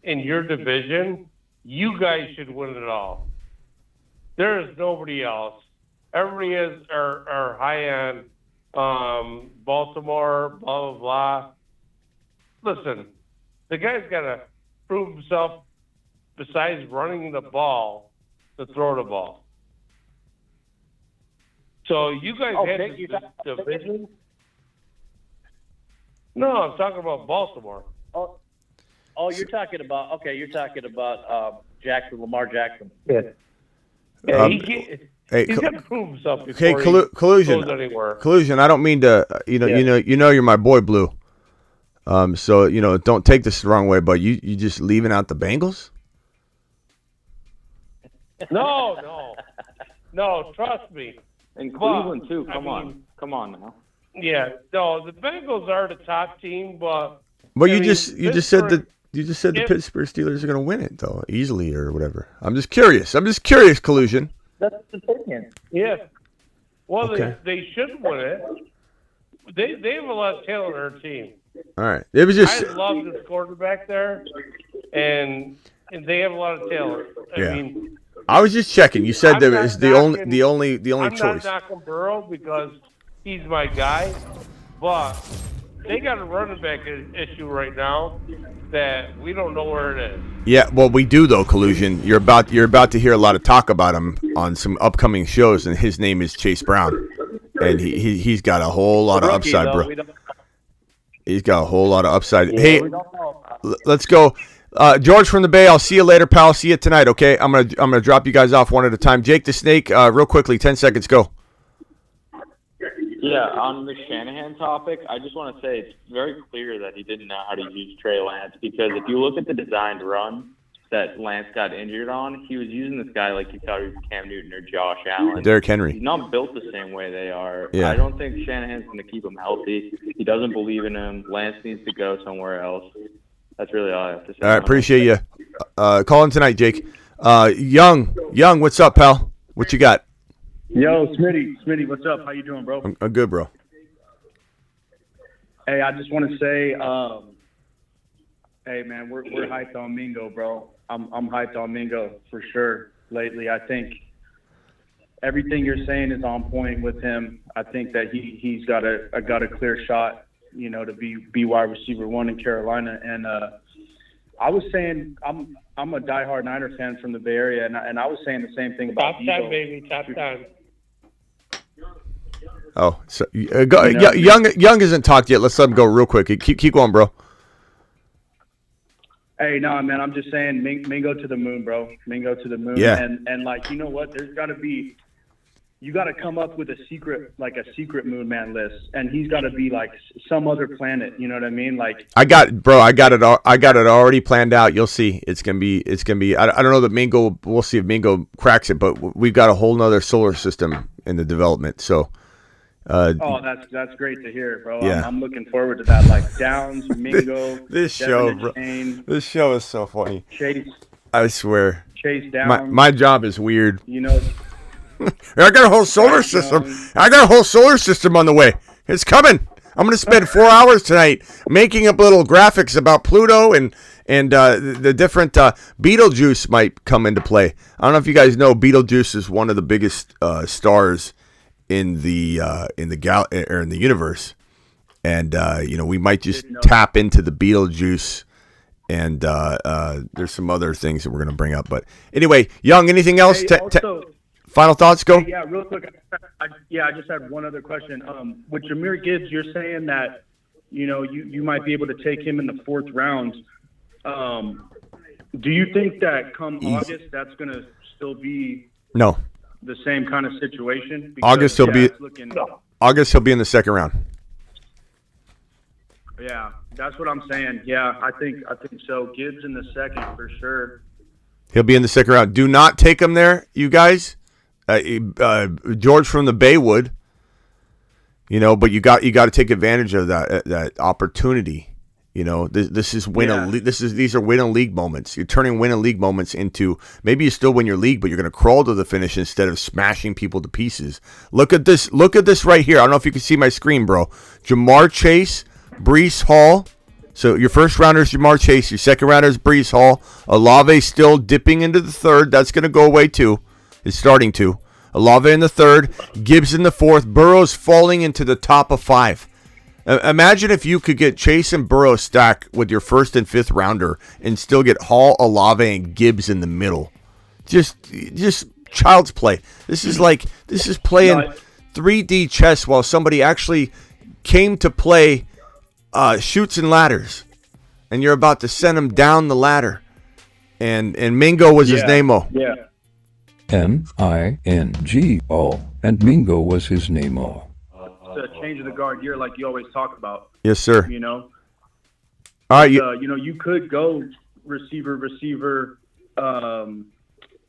in your division. You guys should win it all. There is nobody else. Everybody are high end. Baltimore, blah, blah, blah. Listen, the guy's got to prove himself besides running the ball to throw the ball. So you guys had the division. No, I'm talking about Baltimore. You're talking about Jackson, Lamar Jackson. Yeah. He's got to prove himself before he collusion. goes anywhere. Collusion. I don't mean to. You're my boy, Blue. So don't take this the wrong way, but you just leaving out the Bengals? No. Trust me. And Cleveland too. Come on now. Yeah, no, the Bengals are the top team, but you just said the Pittsburgh Steelers are going to win it though, easily or whatever. I'm just curious. Collusion. That's the opinion. Yeah. Well, okay. they should win it. They have a lot of talent on their team. All right. It was just. I love this quarterback there, and they have a lot of talent. I was just checking. You said that is the only I'm choice. I'm not knocking Burrow because he's my guy, but they got a running back issue right now that we don't know where it is. Yeah, well, we do though. Collusion. You're about to hear a lot of talk about him on some upcoming shows, and his name is Chase Brown, and he's got a whole lot of upside, bro. He's got a whole lot of upside. Yeah, hey, let's go. George from the Bay, I'll see you later, pal. See you tonight, okay? I'm gonna drop you guys off one at a time. Jake the Snake, real quickly, 10 seconds, go. Yeah, on the Shanahan topic, I just want to say it's very clear that he didn't know how to use Trey Lance, because if you look at the designed run that Lance got injured on, he was using this guy like he thought he was Cam Newton or Josh Allen. Derrick Henry. He's not built the same way they are. Yeah. I don't think Shanahan's going to keep him healthy. He doesn't believe in him. Lance needs to go somewhere else. That's really all I have to say. All right, appreciate you. Call in tonight, Jake. Young, what's up, pal? What you got? Yo, Smitty, what's up? How you doing, bro? I'm good, bro. Hey, I just want to say, hey man, we're hyped on Mingo, bro. I'm hyped on Mingo for sure. Lately, I think everything you're saying is on point with him. I think that he's got a clear shot, to be wide receiver 1 in Carolina. And I was saying I'm a diehard Niner fan from the Bay Area, and I was saying the same thing about top 10, baby, top 10. Oh, so Young hasn't talked yet. Let's let him go real quick. Keep going, bro. Hey, no, man, I'm just saying Mingo to the moon, bro. Mingo to the moon. Yeah. And like, you know what? There's got to be – you got to come up with a secret Moon Man list, and he's got to be like some other planet. You know what I mean? Like I got it already planned out. You'll see. It's gonna be. I don't know that Mingo. We'll see if Mingo cracks it, but we've got a whole nother solar system in the development. So. That's great to hear, bro. Yeah. I'm looking forward to that. Like Downs, Mingo. This show, bro. This show is so funny. Chase. I swear. Chase Downs. My job is weird. I got a whole solar system. I got a whole solar system on the way. It's coming. I'm going to spend 4 hours tonight making up little graphics about Pluto and the different Betelgeuse might come into play. I don't know if you guys know, Betelgeuse is one of the biggest stars in the universe, and we might just tap into the Betelgeuse. And there's some other things that we're going to bring up. But anyway, Young, anything else? Final thoughts, go. Hey, yeah, real quick. I just had one other question. With Jahmyr Gibbs, you're saying that you might be able to take him in the 4th round. Do you think that come August, that's going to still be No. the same kind of situation? Because, August he'll be in the 2nd round. Yeah, that's what I'm saying. Yeah, I think so. Gibbs in the 2nd for sure. He'll be in the 2nd round. Do not take him there, you guys. George from the Bay would. But you got to take advantage of that opportunity. This is these are win a league moments. You're turning win a league moments into, maybe you still win your league, but you're going to crawl to the finish instead of smashing people to pieces. Look at this right here. I don't know if you can see my screen, bro. Jamar Chase, Breece Hall. So your 1st rounder is Jamar Chase. Your 2nd rounder is Breece Hall. Olave still dipping into the 3rd. That's going to go away too. It's starting to. Olave in the 3rd. Gibbs in the 4th. Burrow's falling into the top of 5. Imagine if you could get Chase and Burrow stacked with your 1st and 5th rounder and still get Hall, Olave, and Gibbs in the middle. Just child's play. This is playing 3D chess while somebody actually came to play Chutes and Ladders, and you're about to send him down the ladder. And Mingo was his name-o. Yeah. M-I-N-G-O, and Mingo was his name-o. The change of the guard year, like you always talk about. Yes, sir. All right. You could go receiver.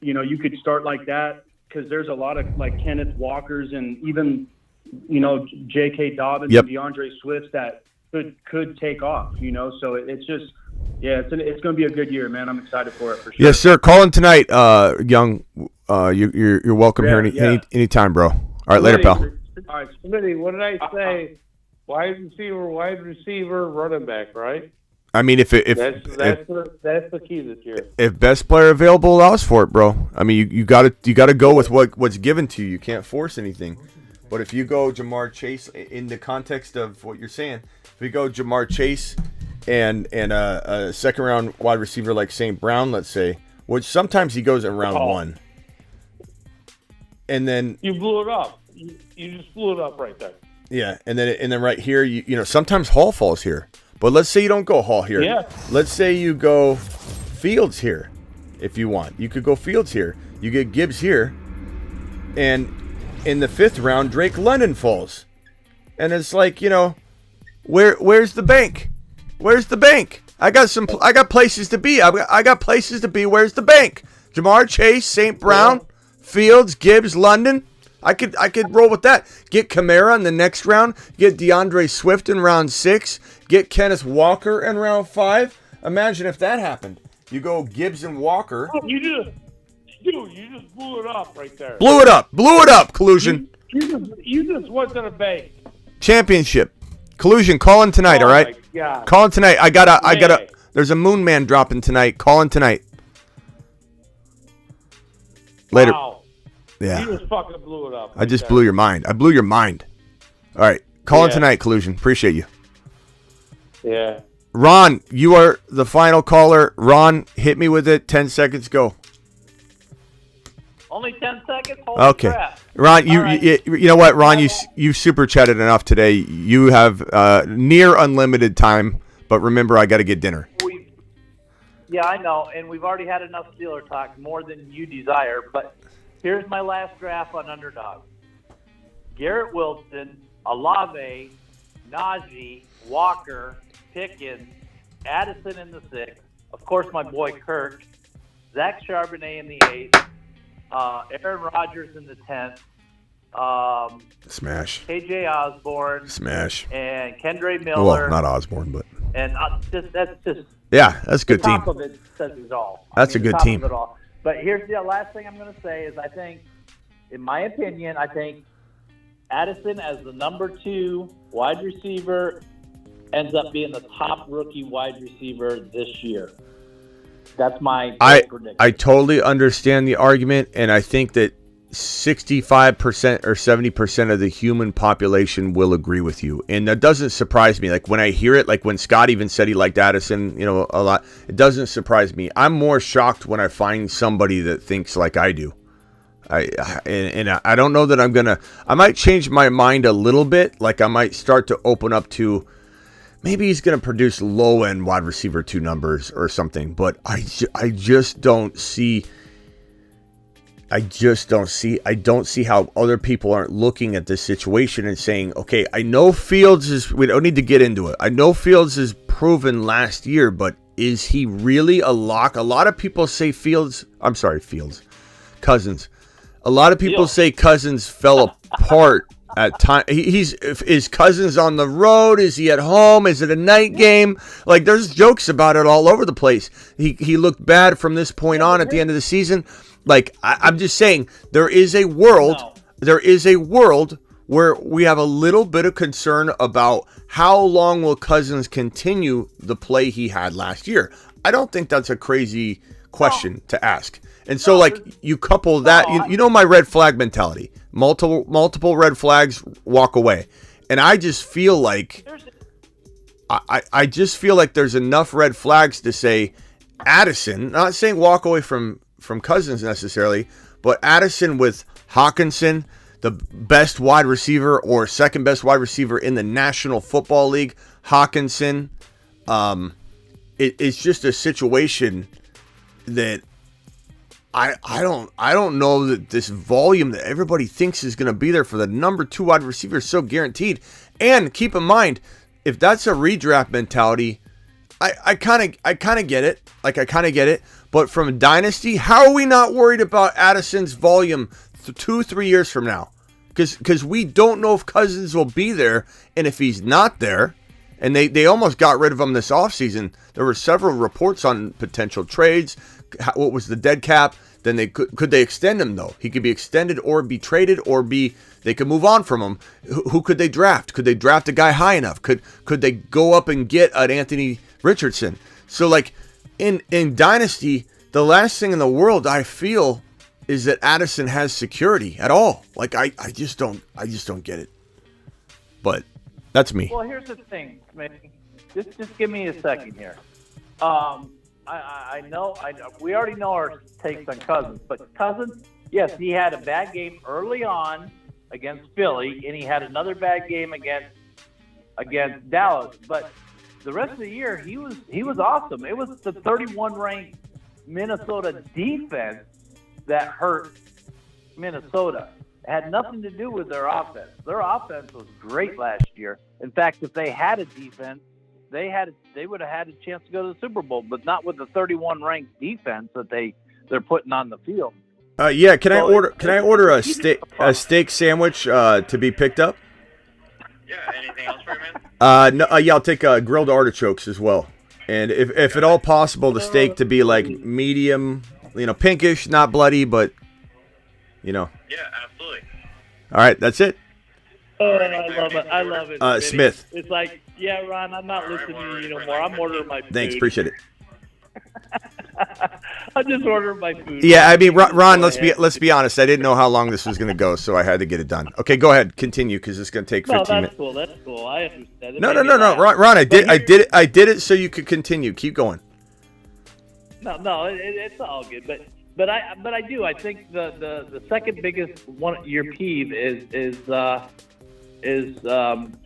You could start like that because there's a lot of like Kenneth Walkers and even J.K. Dobbins and DeAndre Swift that could take off. So it's just. Yeah, it's going to be a good year, man. I'm excited for it for sure. Yes, sir. Call in tonight, Young. You're welcome here anytime, bro. All right, later, pal. All right, Smitty, what did I say? Wide receiver, running back, right? I mean, that's the key this year. If best player available allows for it, bro. I mean, you got to go with what's given to you. You can't force anything. But if you go Jamar Chase in the context of what you're saying, if we go Jamar Chase and a 2nd round wide receiver like St. Brown, let's say, which sometimes he goes in round 1, and then you blew it up. You just blew it up right there. Yeah, and then right here, sometimes Hall falls here, but let's say you don't go Hall here. Yeah. Let's say you go Fields here, if you want. You could go Fields here. You get Gibbs here, and in the 5th round, Drake London falls, and it's like where's the bank? Where's the bank? I got places to be. I got places to be. Where's the bank? Jamar Chase, St. Brown, Fields, Gibbs, London. I could roll with that. Get Kamara in the next round. Get DeAndre Swift in round 6. Get Kenneth Walker in round 5. Imagine if that happened. You go Gibbs and Walker. You just blew it up right there. Blew it up. Collusion. You just went to the bank. Championship. Collusion. Call in tonight. All right. God. Call in tonight. I gotta. There's a Moon Man dropping tonight. Call in tonight. Later. Wow. Yeah. You just fucking blew it up. I just blew your mind. I blew your mind. All right. Call in tonight, Collusion. Appreciate you. Yeah. Ron, you are the final caller. Ron, hit me with it. 10 seconds. Go. Only 10 seconds? Holy Okay. crap. Ron, you know what, Ron? You super chatted enough today. You have near unlimited time, but remember, I got to get dinner. Yeah, I know, and we've already had enough Steeler talk, more than you desire, but here's my last draft on Underdog. Garrett Wilson, Olave, Najee, Walker, Pickens, Addison in the 6th, of course my boy Kirk, Zach Charbonnet in the 8th, Aaron Rodgers in the 10th, Smash. KJ Osborne, Smash, and Kendra Miller. Well, not Osborne, but and that's just that's a good team. Top of it says it all. That's a good top team. Of it all. But here's the last thing I'm going to say is I think, in my opinion, I think Addison as the number 2 wide receiver ends up being the top rookie wide receiver this year. That's my prediction. I totally understand the argument, and I think that 65% or 70% of the human population will agree with you. And that doesn't surprise me. Like when I hear it, like when Scott even said he liked Addison, a lot, it doesn't surprise me. I'm more shocked when I find somebody that thinks like I do. I don't know that I might change my mind a little bit. Like I might start to open up to maybe he's going to produce low-end wide receiver 2 numbers or something, but I just don't see I don't see how other people aren't looking at this situation and saying, okay, I know we don't need to get into it. I know Fields is proven last year, but is he really a lock? A lot of people say Cousins. A lot of people say Cousins fell apart at time. Is Cousins on the road? Is he at home? Is it a night game? Like, there's jokes about it all over the place. He looked bad from this point on at the end of the season. Like, I'm just saying, there is a world where we have a little bit of concern about how long will Cousins continue the play he had last year. I don't think that's a crazy question to ask. And so, like, you couple that, you know my red flag mentality. Multiple red flags, walk away. And I just feel like I just feel like there's enough red flags to say Addison, not saying walk away from Cousins necessarily, but Addison with Hawkinson, the best wide receiver or second best wide receiver in the National Football League, Hawkinson, it's just a situation that I don't know that this volume that everybody thinks is going to be there for the number 2 wide receiver is so guaranteed. And keep in mind, if that's a redraft mentality, I kind of get it. Like, I kind of get it. But from Dynasty, how are we not worried about Addison's volume 2-3 years from now? Because we don't know if Cousins will be there. And if he's not there, and they almost got rid of him this offseason. There were several reports on potential trades. What was the dead cap? Then could they extend him, though? He could be extended or be traded, or they could move on from him. Who could they draft? Could they draft a guy high enough? Could they go up and get an Anthony Richardson? So, like, in Dynasty, the last thing in the world I feel is that Addison has security at all. Like, I just don't get it. But that's me. Well, here's the thing, Smitty. Just give me a second here. I know we already know our takes on Cousins, but Cousins, yes, he had a bad game early on against Philly, and he had another bad game against Dallas. But the rest of the year, he was awesome. It was the 31 ranked Minnesota defense that hurt Minnesota. It had nothing to do with their offense. Their offense was great last year. In fact, if they had a defense, they would have had a chance to go to the Super Bowl, but not with the 31 ranked defense that they're putting on the field. Yeah, can I order a steak sandwich to be picked up? Yeah, anything else for you, man? No, yeah, I'll take grilled artichokes as well. And if at all possible, the steak to be like medium, pinkish, not bloody, but Yeah, absolutely. All right, that's it. Oh, I love it. Smith. It's like, yeah, Ron, I'm not listening to you no more. I'm ordering my food. Thanks, appreciate it. I'm just ordering my food. Yeah, I mean, Ron, let's be honest. I didn't know how long this was going to go, so I had to get it done. Okay, go ahead, continue, because it's going to take 15 minutes. That's cool. I understand it. No. Ron, I did it so you could continue. Keep going. No, it's all good. But I do. I think the second biggest one, your peeve is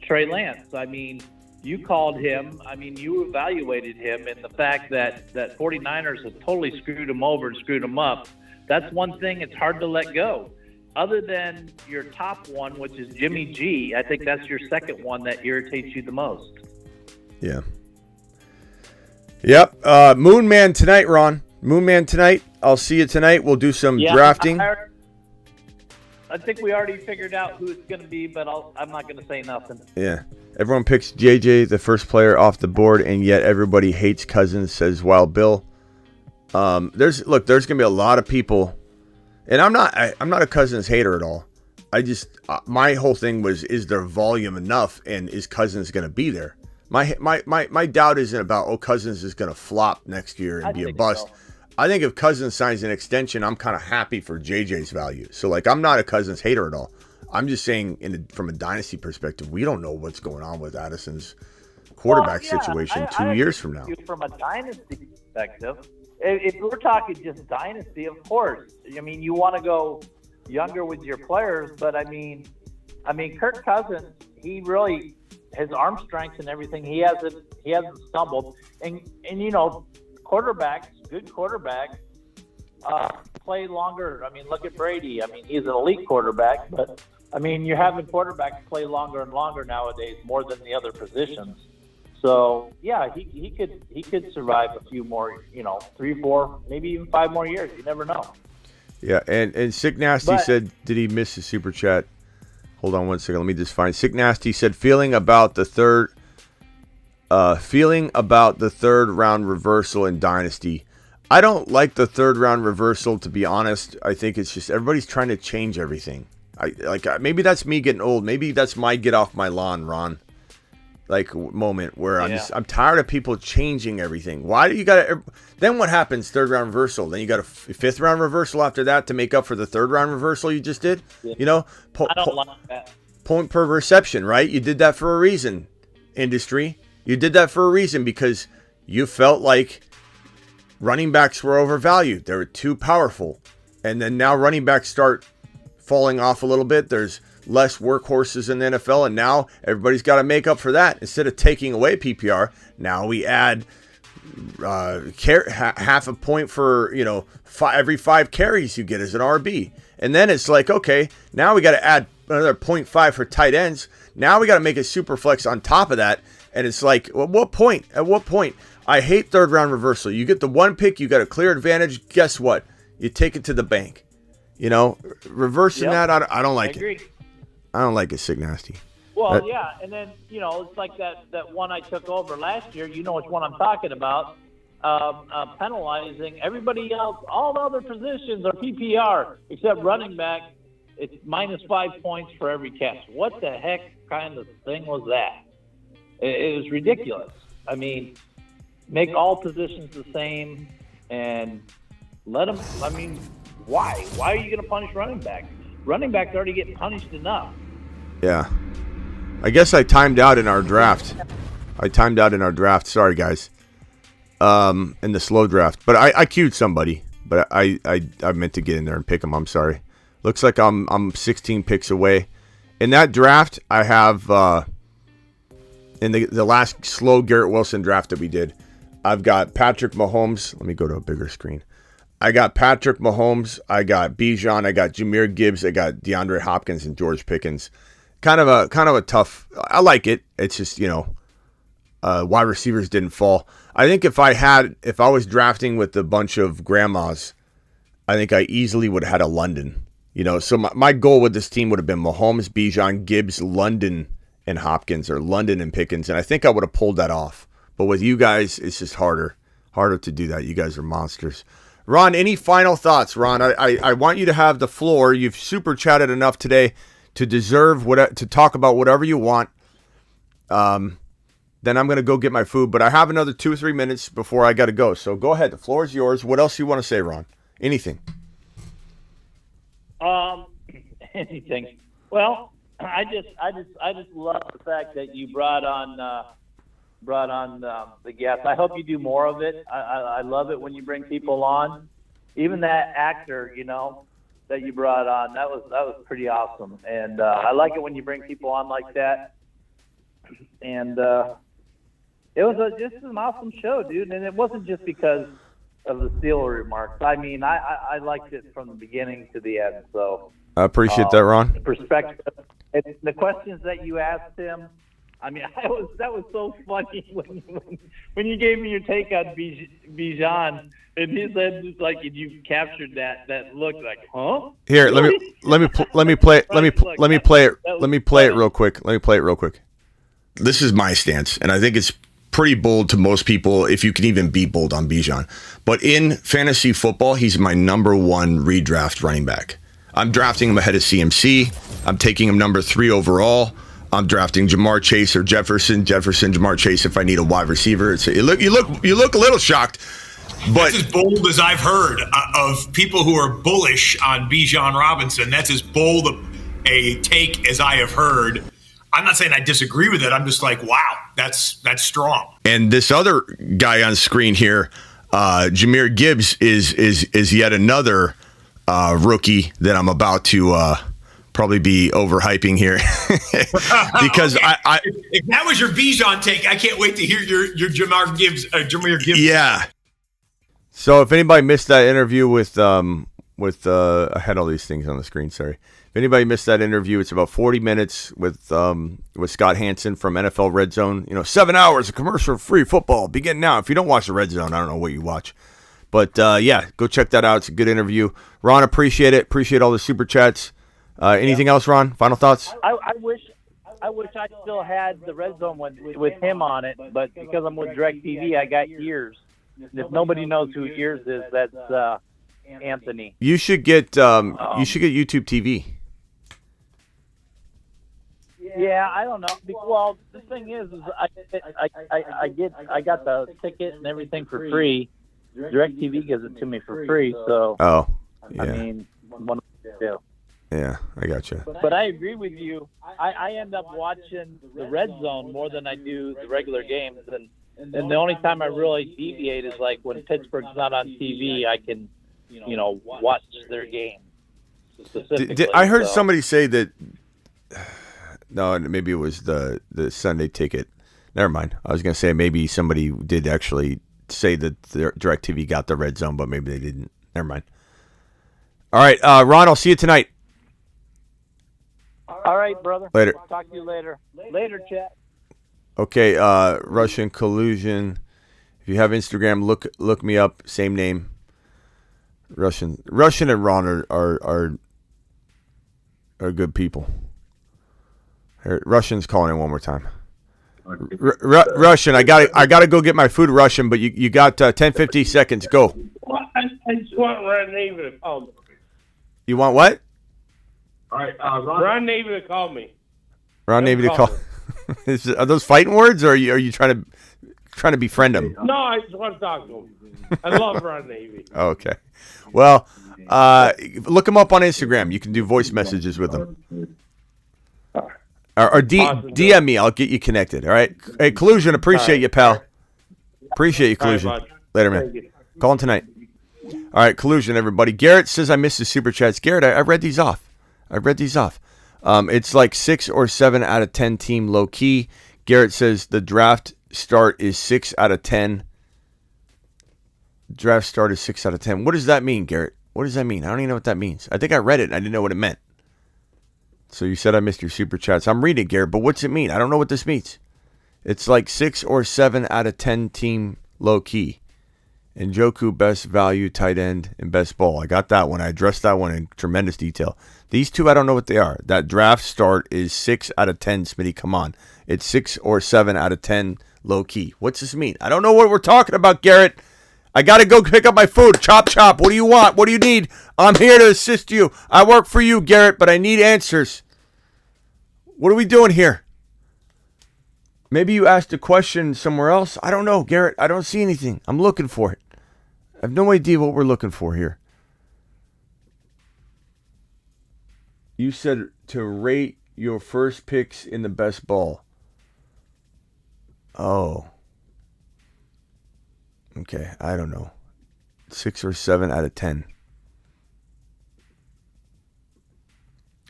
Trey Lance. I mean, you called him. I mean, you evaluated him, and the fact that 49ers have totally screwed him over and screwed him up. That's one thing it's hard to let go. Other than your top one, which is Jimmy G, I think that's your second one that irritates you the most. Yeah. Yep. Moon Man tonight, Ron. Moon Man tonight. I'll see you tonight. We'll do some drafting. I think we already figured out who it's going to be, but I'm not going to say nothing. Yeah. Everyone picks JJ, the first player off the board, and yet everybody hates Cousins, says Wild Bill. There's going to be a lot of people, and I'm not a Cousins hater at all. I just my whole thing was, is there volume enough, and is Cousins going to be there? My doubt isn't about Cousins is going to flop next year and be a bust. So. I think if Cousins signs an extension, I'm kind of happy for JJ's value. So, like, I'm not a Cousins hater at all. I'm just saying, from a dynasty perspective, we don't know what's going on with Addison's quarterback situation 2 years from now. From a dynasty perspective, if we're talking just dynasty, of course. I mean, you want to go younger with your players, but I mean, Kirk Cousins, he really his arm strength and everything, he hasn't stumbled. And quarterbacks, good quarterbacks, play longer. I mean, look at Brady. I mean, he's an elite quarterback, but I mean, you're having quarterbacks play longer and longer nowadays, more than the other positions. So yeah, he could survive a few more, 3, 4, maybe even 5 more years. You never know. Yeah, and Sick Nasty said, did he miss his super chat? Hold on one second. Let me just find. Sick Nasty said, feeling about the third round reversal in Dynasty. I don't like the third round reversal, to be honest. I think it's just everybody's trying to change everything. Maybe that's me getting old. Maybe that's my get off my lawn, Ron. Moment where I'm tired of people changing everything. Why do you got to? Then what happens? Third round reversal. Then you got a fifth round reversal after that to make up for the third round reversal you just did. Yeah. I don't like that. Point per reception, right? You did that for a reason, industry. You did that for a reason because you felt like running backs were overvalued. They were too powerful, and then now running backs start falling off a little bit. There's less workhorses in the NFL, and now everybody's got to make up for that. Instead of taking away PPR, now we add half a point for every 5 carries you get as an RB, and then it's like, okay, now we got to add another 0.5 for tight ends. Now we got to make a super flex on top of that, and it's like, at what point? I hate third round reversal. You get the 1 pick, you got a clear advantage. Guess what? You take it to the bank. Reversing that, I don't like it. I don't like it, Sick Nasty. Well, yeah, and then, it's like that one I took over last year. You know which one I'm talking about. Penalizing everybody else. All the other positions are PPR, except running back. It's -5 points for every catch. What the heck kind of thing was that? It was ridiculous. I mean, make all positions the same and let them. I mean, why? Why are you going to punish running back? Running backs already getting punished enough. Yeah. I guess I timed out in our draft. Sorry, guys. In the slow draft. But I queued somebody. But I meant to get in there and pick them. I'm sorry. Looks like I'm 16 picks away. In that draft, I have in the last slow Garrett Wilson draft that we did, I've got Patrick Mahomes. Let me go to a bigger screen. I got Patrick Mahomes. I got Bijan. I got Jahmyr Gibbs. I got DeAndre Hopkins and George Pickens. Kind of a tough. I like it. It's just wide receivers didn't fall. I think if I was drafting with a bunch of grandmas, I think I easily would have had a London. So my goal with this team would have been Mahomes, Bijan, Gibbs, London, and Hopkins, or London and Pickens, and I think I would have pulled that off. But with you guys, it's just harder to do that. You guys are monsters. Ron, any final thoughts? Ron, I want you to have the floor. You've super chatted enough today to deserve to talk about whatever you want. Then I'm going to go get my food, but I have another 2 or 3 minutes before I got to go. So go ahead. The floor is yours. What else do you want to say, Ron? Anything? Anything. Well, I just love the fact that you brought on the guests. I hope you do more of it. I love it when you bring people on. Even that actor, that you brought on, that was pretty awesome. And I like it when you bring people on like that. And it was just an awesome show, dude. And it wasn't just because of the Steeler remarks. I mean, I liked it from the beginning to the end. So I appreciate that, Ron. The perspective, and the questions that you asked him. I mean, that was so funny when you gave me your take on Bijan, and he said it's like, and you captured that look, like, huh? Here, let me play it real quick. This is my stance, and I think it's pretty bold to most people, if you can even be bold on Bijan. But in fantasy football, he's my number 1 redraft running back. I'm drafting him ahead of CMC. I'm taking him number 3 overall. I'm drafting Jamar Chase or Jefferson, Jamar Chase if I need a wide receiver. You look a little shocked, but that's as bold as I've heard of people who are bullish on Bijan Robinson. That's as bold a take as I have heard. I'm not saying I disagree with it. I'm just like, wow, that's strong. And this other guy on screen here, Jahmyr Gibbs, is yet another rookie that I'm about to probably be overhyping here because okay. If that was your Bijan take, I can't wait to hear your Jameer Gibbs. Yeah. So if anybody missed that interview with I had all these things on the screen. Sorry. If anybody missed that interview, it's about 40 minutes with Scott Hansen from NFL Red Zone. 7 hours of commercial-free football. Begin now. If you don't watch the Red Zone, I don't know what you watch. But, yeah, go check that out. It's a good interview. Ron, appreciate it. Appreciate all the super chats. Anything else, Ron? Final thoughts? I wish I still had the Red Zone with him on it, but because I'm with DirecTV, I got Ears. If nobody knows who Ears is, that's Anthony. You should get YouTube TV. Yeah, I don't know. Well, the thing is I got the ticket and everything for free. DirecTV gives it to me for free, so. Oh, yeah. I mean, one of the two. Yeah, I got you. But I agree with you. I end up watching the Red Zone more than I do the regular games, and the only time I really deviate is like when Pittsburgh's not on TV. I can, watch their game. I heard somebody say that. No, maybe it was the Sunday ticket. Never mind. I was going to say maybe somebody did actually say that the DirecTV got the Red Zone, but maybe they didn't. Never mind. All right, Ron, I'll see you tonight. All right, brother. Later. Talk to you later. Later, chat. Okay, Russian collusion. If you have Instagram, look me up. Same name. Russian and Ron are good people. Russian's calling in one more time. Russian, I gotta go get my food. Russian, but you got 10, 50 seconds. Go. I just want Ron Navy to call me. You want what? All right, Ron Navy to call me. Ron Navy to call. Are those fighting words, or are you trying to befriend him? No, I just want to talk to him. I love Ron Navy. Okay. Well, look him up on Instagram. You can do voice messages with him. Or DM me. I'll get you connected. All right. Hey, Collusion, appreciate you, pal. Appreciate you, Collusion. Later, man. Call him tonight. All right, Collusion, everybody. Garrett says I missed the super chats. Garrett, I read these off. It's like 6 or 7 out of 10 team low key. Garrett says the draft start is 6 out of 10. Draft start is 6 out of 10. What does that mean, Garrett? What does that mean? I don't even know what that means. I think I read it and I didn't know what it meant. So you said I missed your super chats. I'm reading it, Garrett, but what's it mean? I don't know what this means. It's like 6 or 7 out of 10 team low key. Njoku, best value, tight end, and best ball. I got that one. I addressed that one in tremendous detail. These two, I don't know what they are. That draft start is 6 out of 10, Smitty. Come on. It's 6 or 7 out of 10 low key. What's this mean? I don't know what we're talking about, Garrett. I got to go pick up my food. Chop, chop. What do you want? What do you need? I'm here to assist you. I work for you, Garrett, but I need answers. What are we doing here? Maybe you asked a question somewhere else. I don't know, Garrett. I don't see anything. I'm looking for it. I have no idea what we're looking for here. You said to rate your first picks in the best ball. Oh. Okay, I don't know. 6 or 7 out of 10.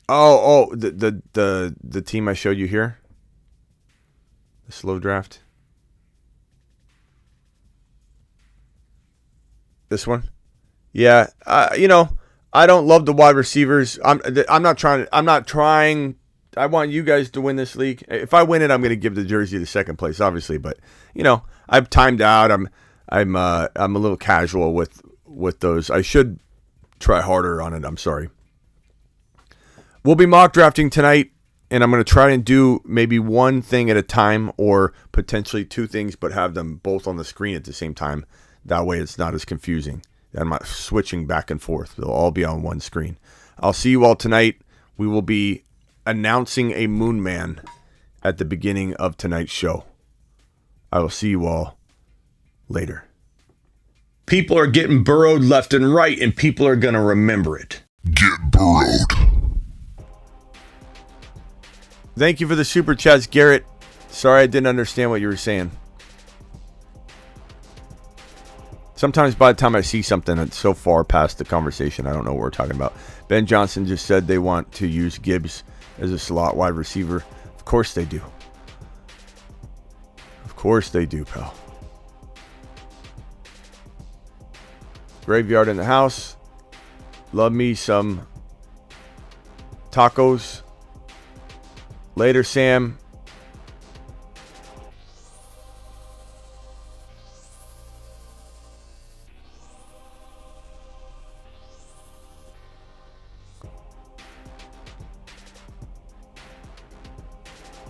Oh, the team I showed you here. The slow draft. This one. Yeah, I don't love the wide receivers. I'm not trying. I want you guys to win this league. If I win it, I'm going to give the jersey to second place, obviously. But I've timed out. I'm a little casual with those. I should try harder on it. I'm sorry. We'll be mock drafting tonight, and I'm going to try and do maybe one thing at a time or potentially 2 things, but have them both on the screen at the same time. That way it's not as confusing. I'm not switching back and forth. They'll all be on one screen. I'll see you all tonight. We will be announcing a Moon Man at the beginning of tonight's show. I will see you all later. People are getting burrowed left and right, and people are going to remember it. Get burrowed. Thank you for the super chats, Garrett. Sorry I didn't understand what you were saying. Sometimes by the time I see something, it's so far past the conversation, I don't know what we're talking about. Ben Johnson just said they want to use Gibbs as a slot wide receiver. Of course they do. Of course they do, pal. Graveyard in the house. Love me some tacos. Later, Sam.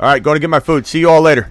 All right, going to get my food. See you all later.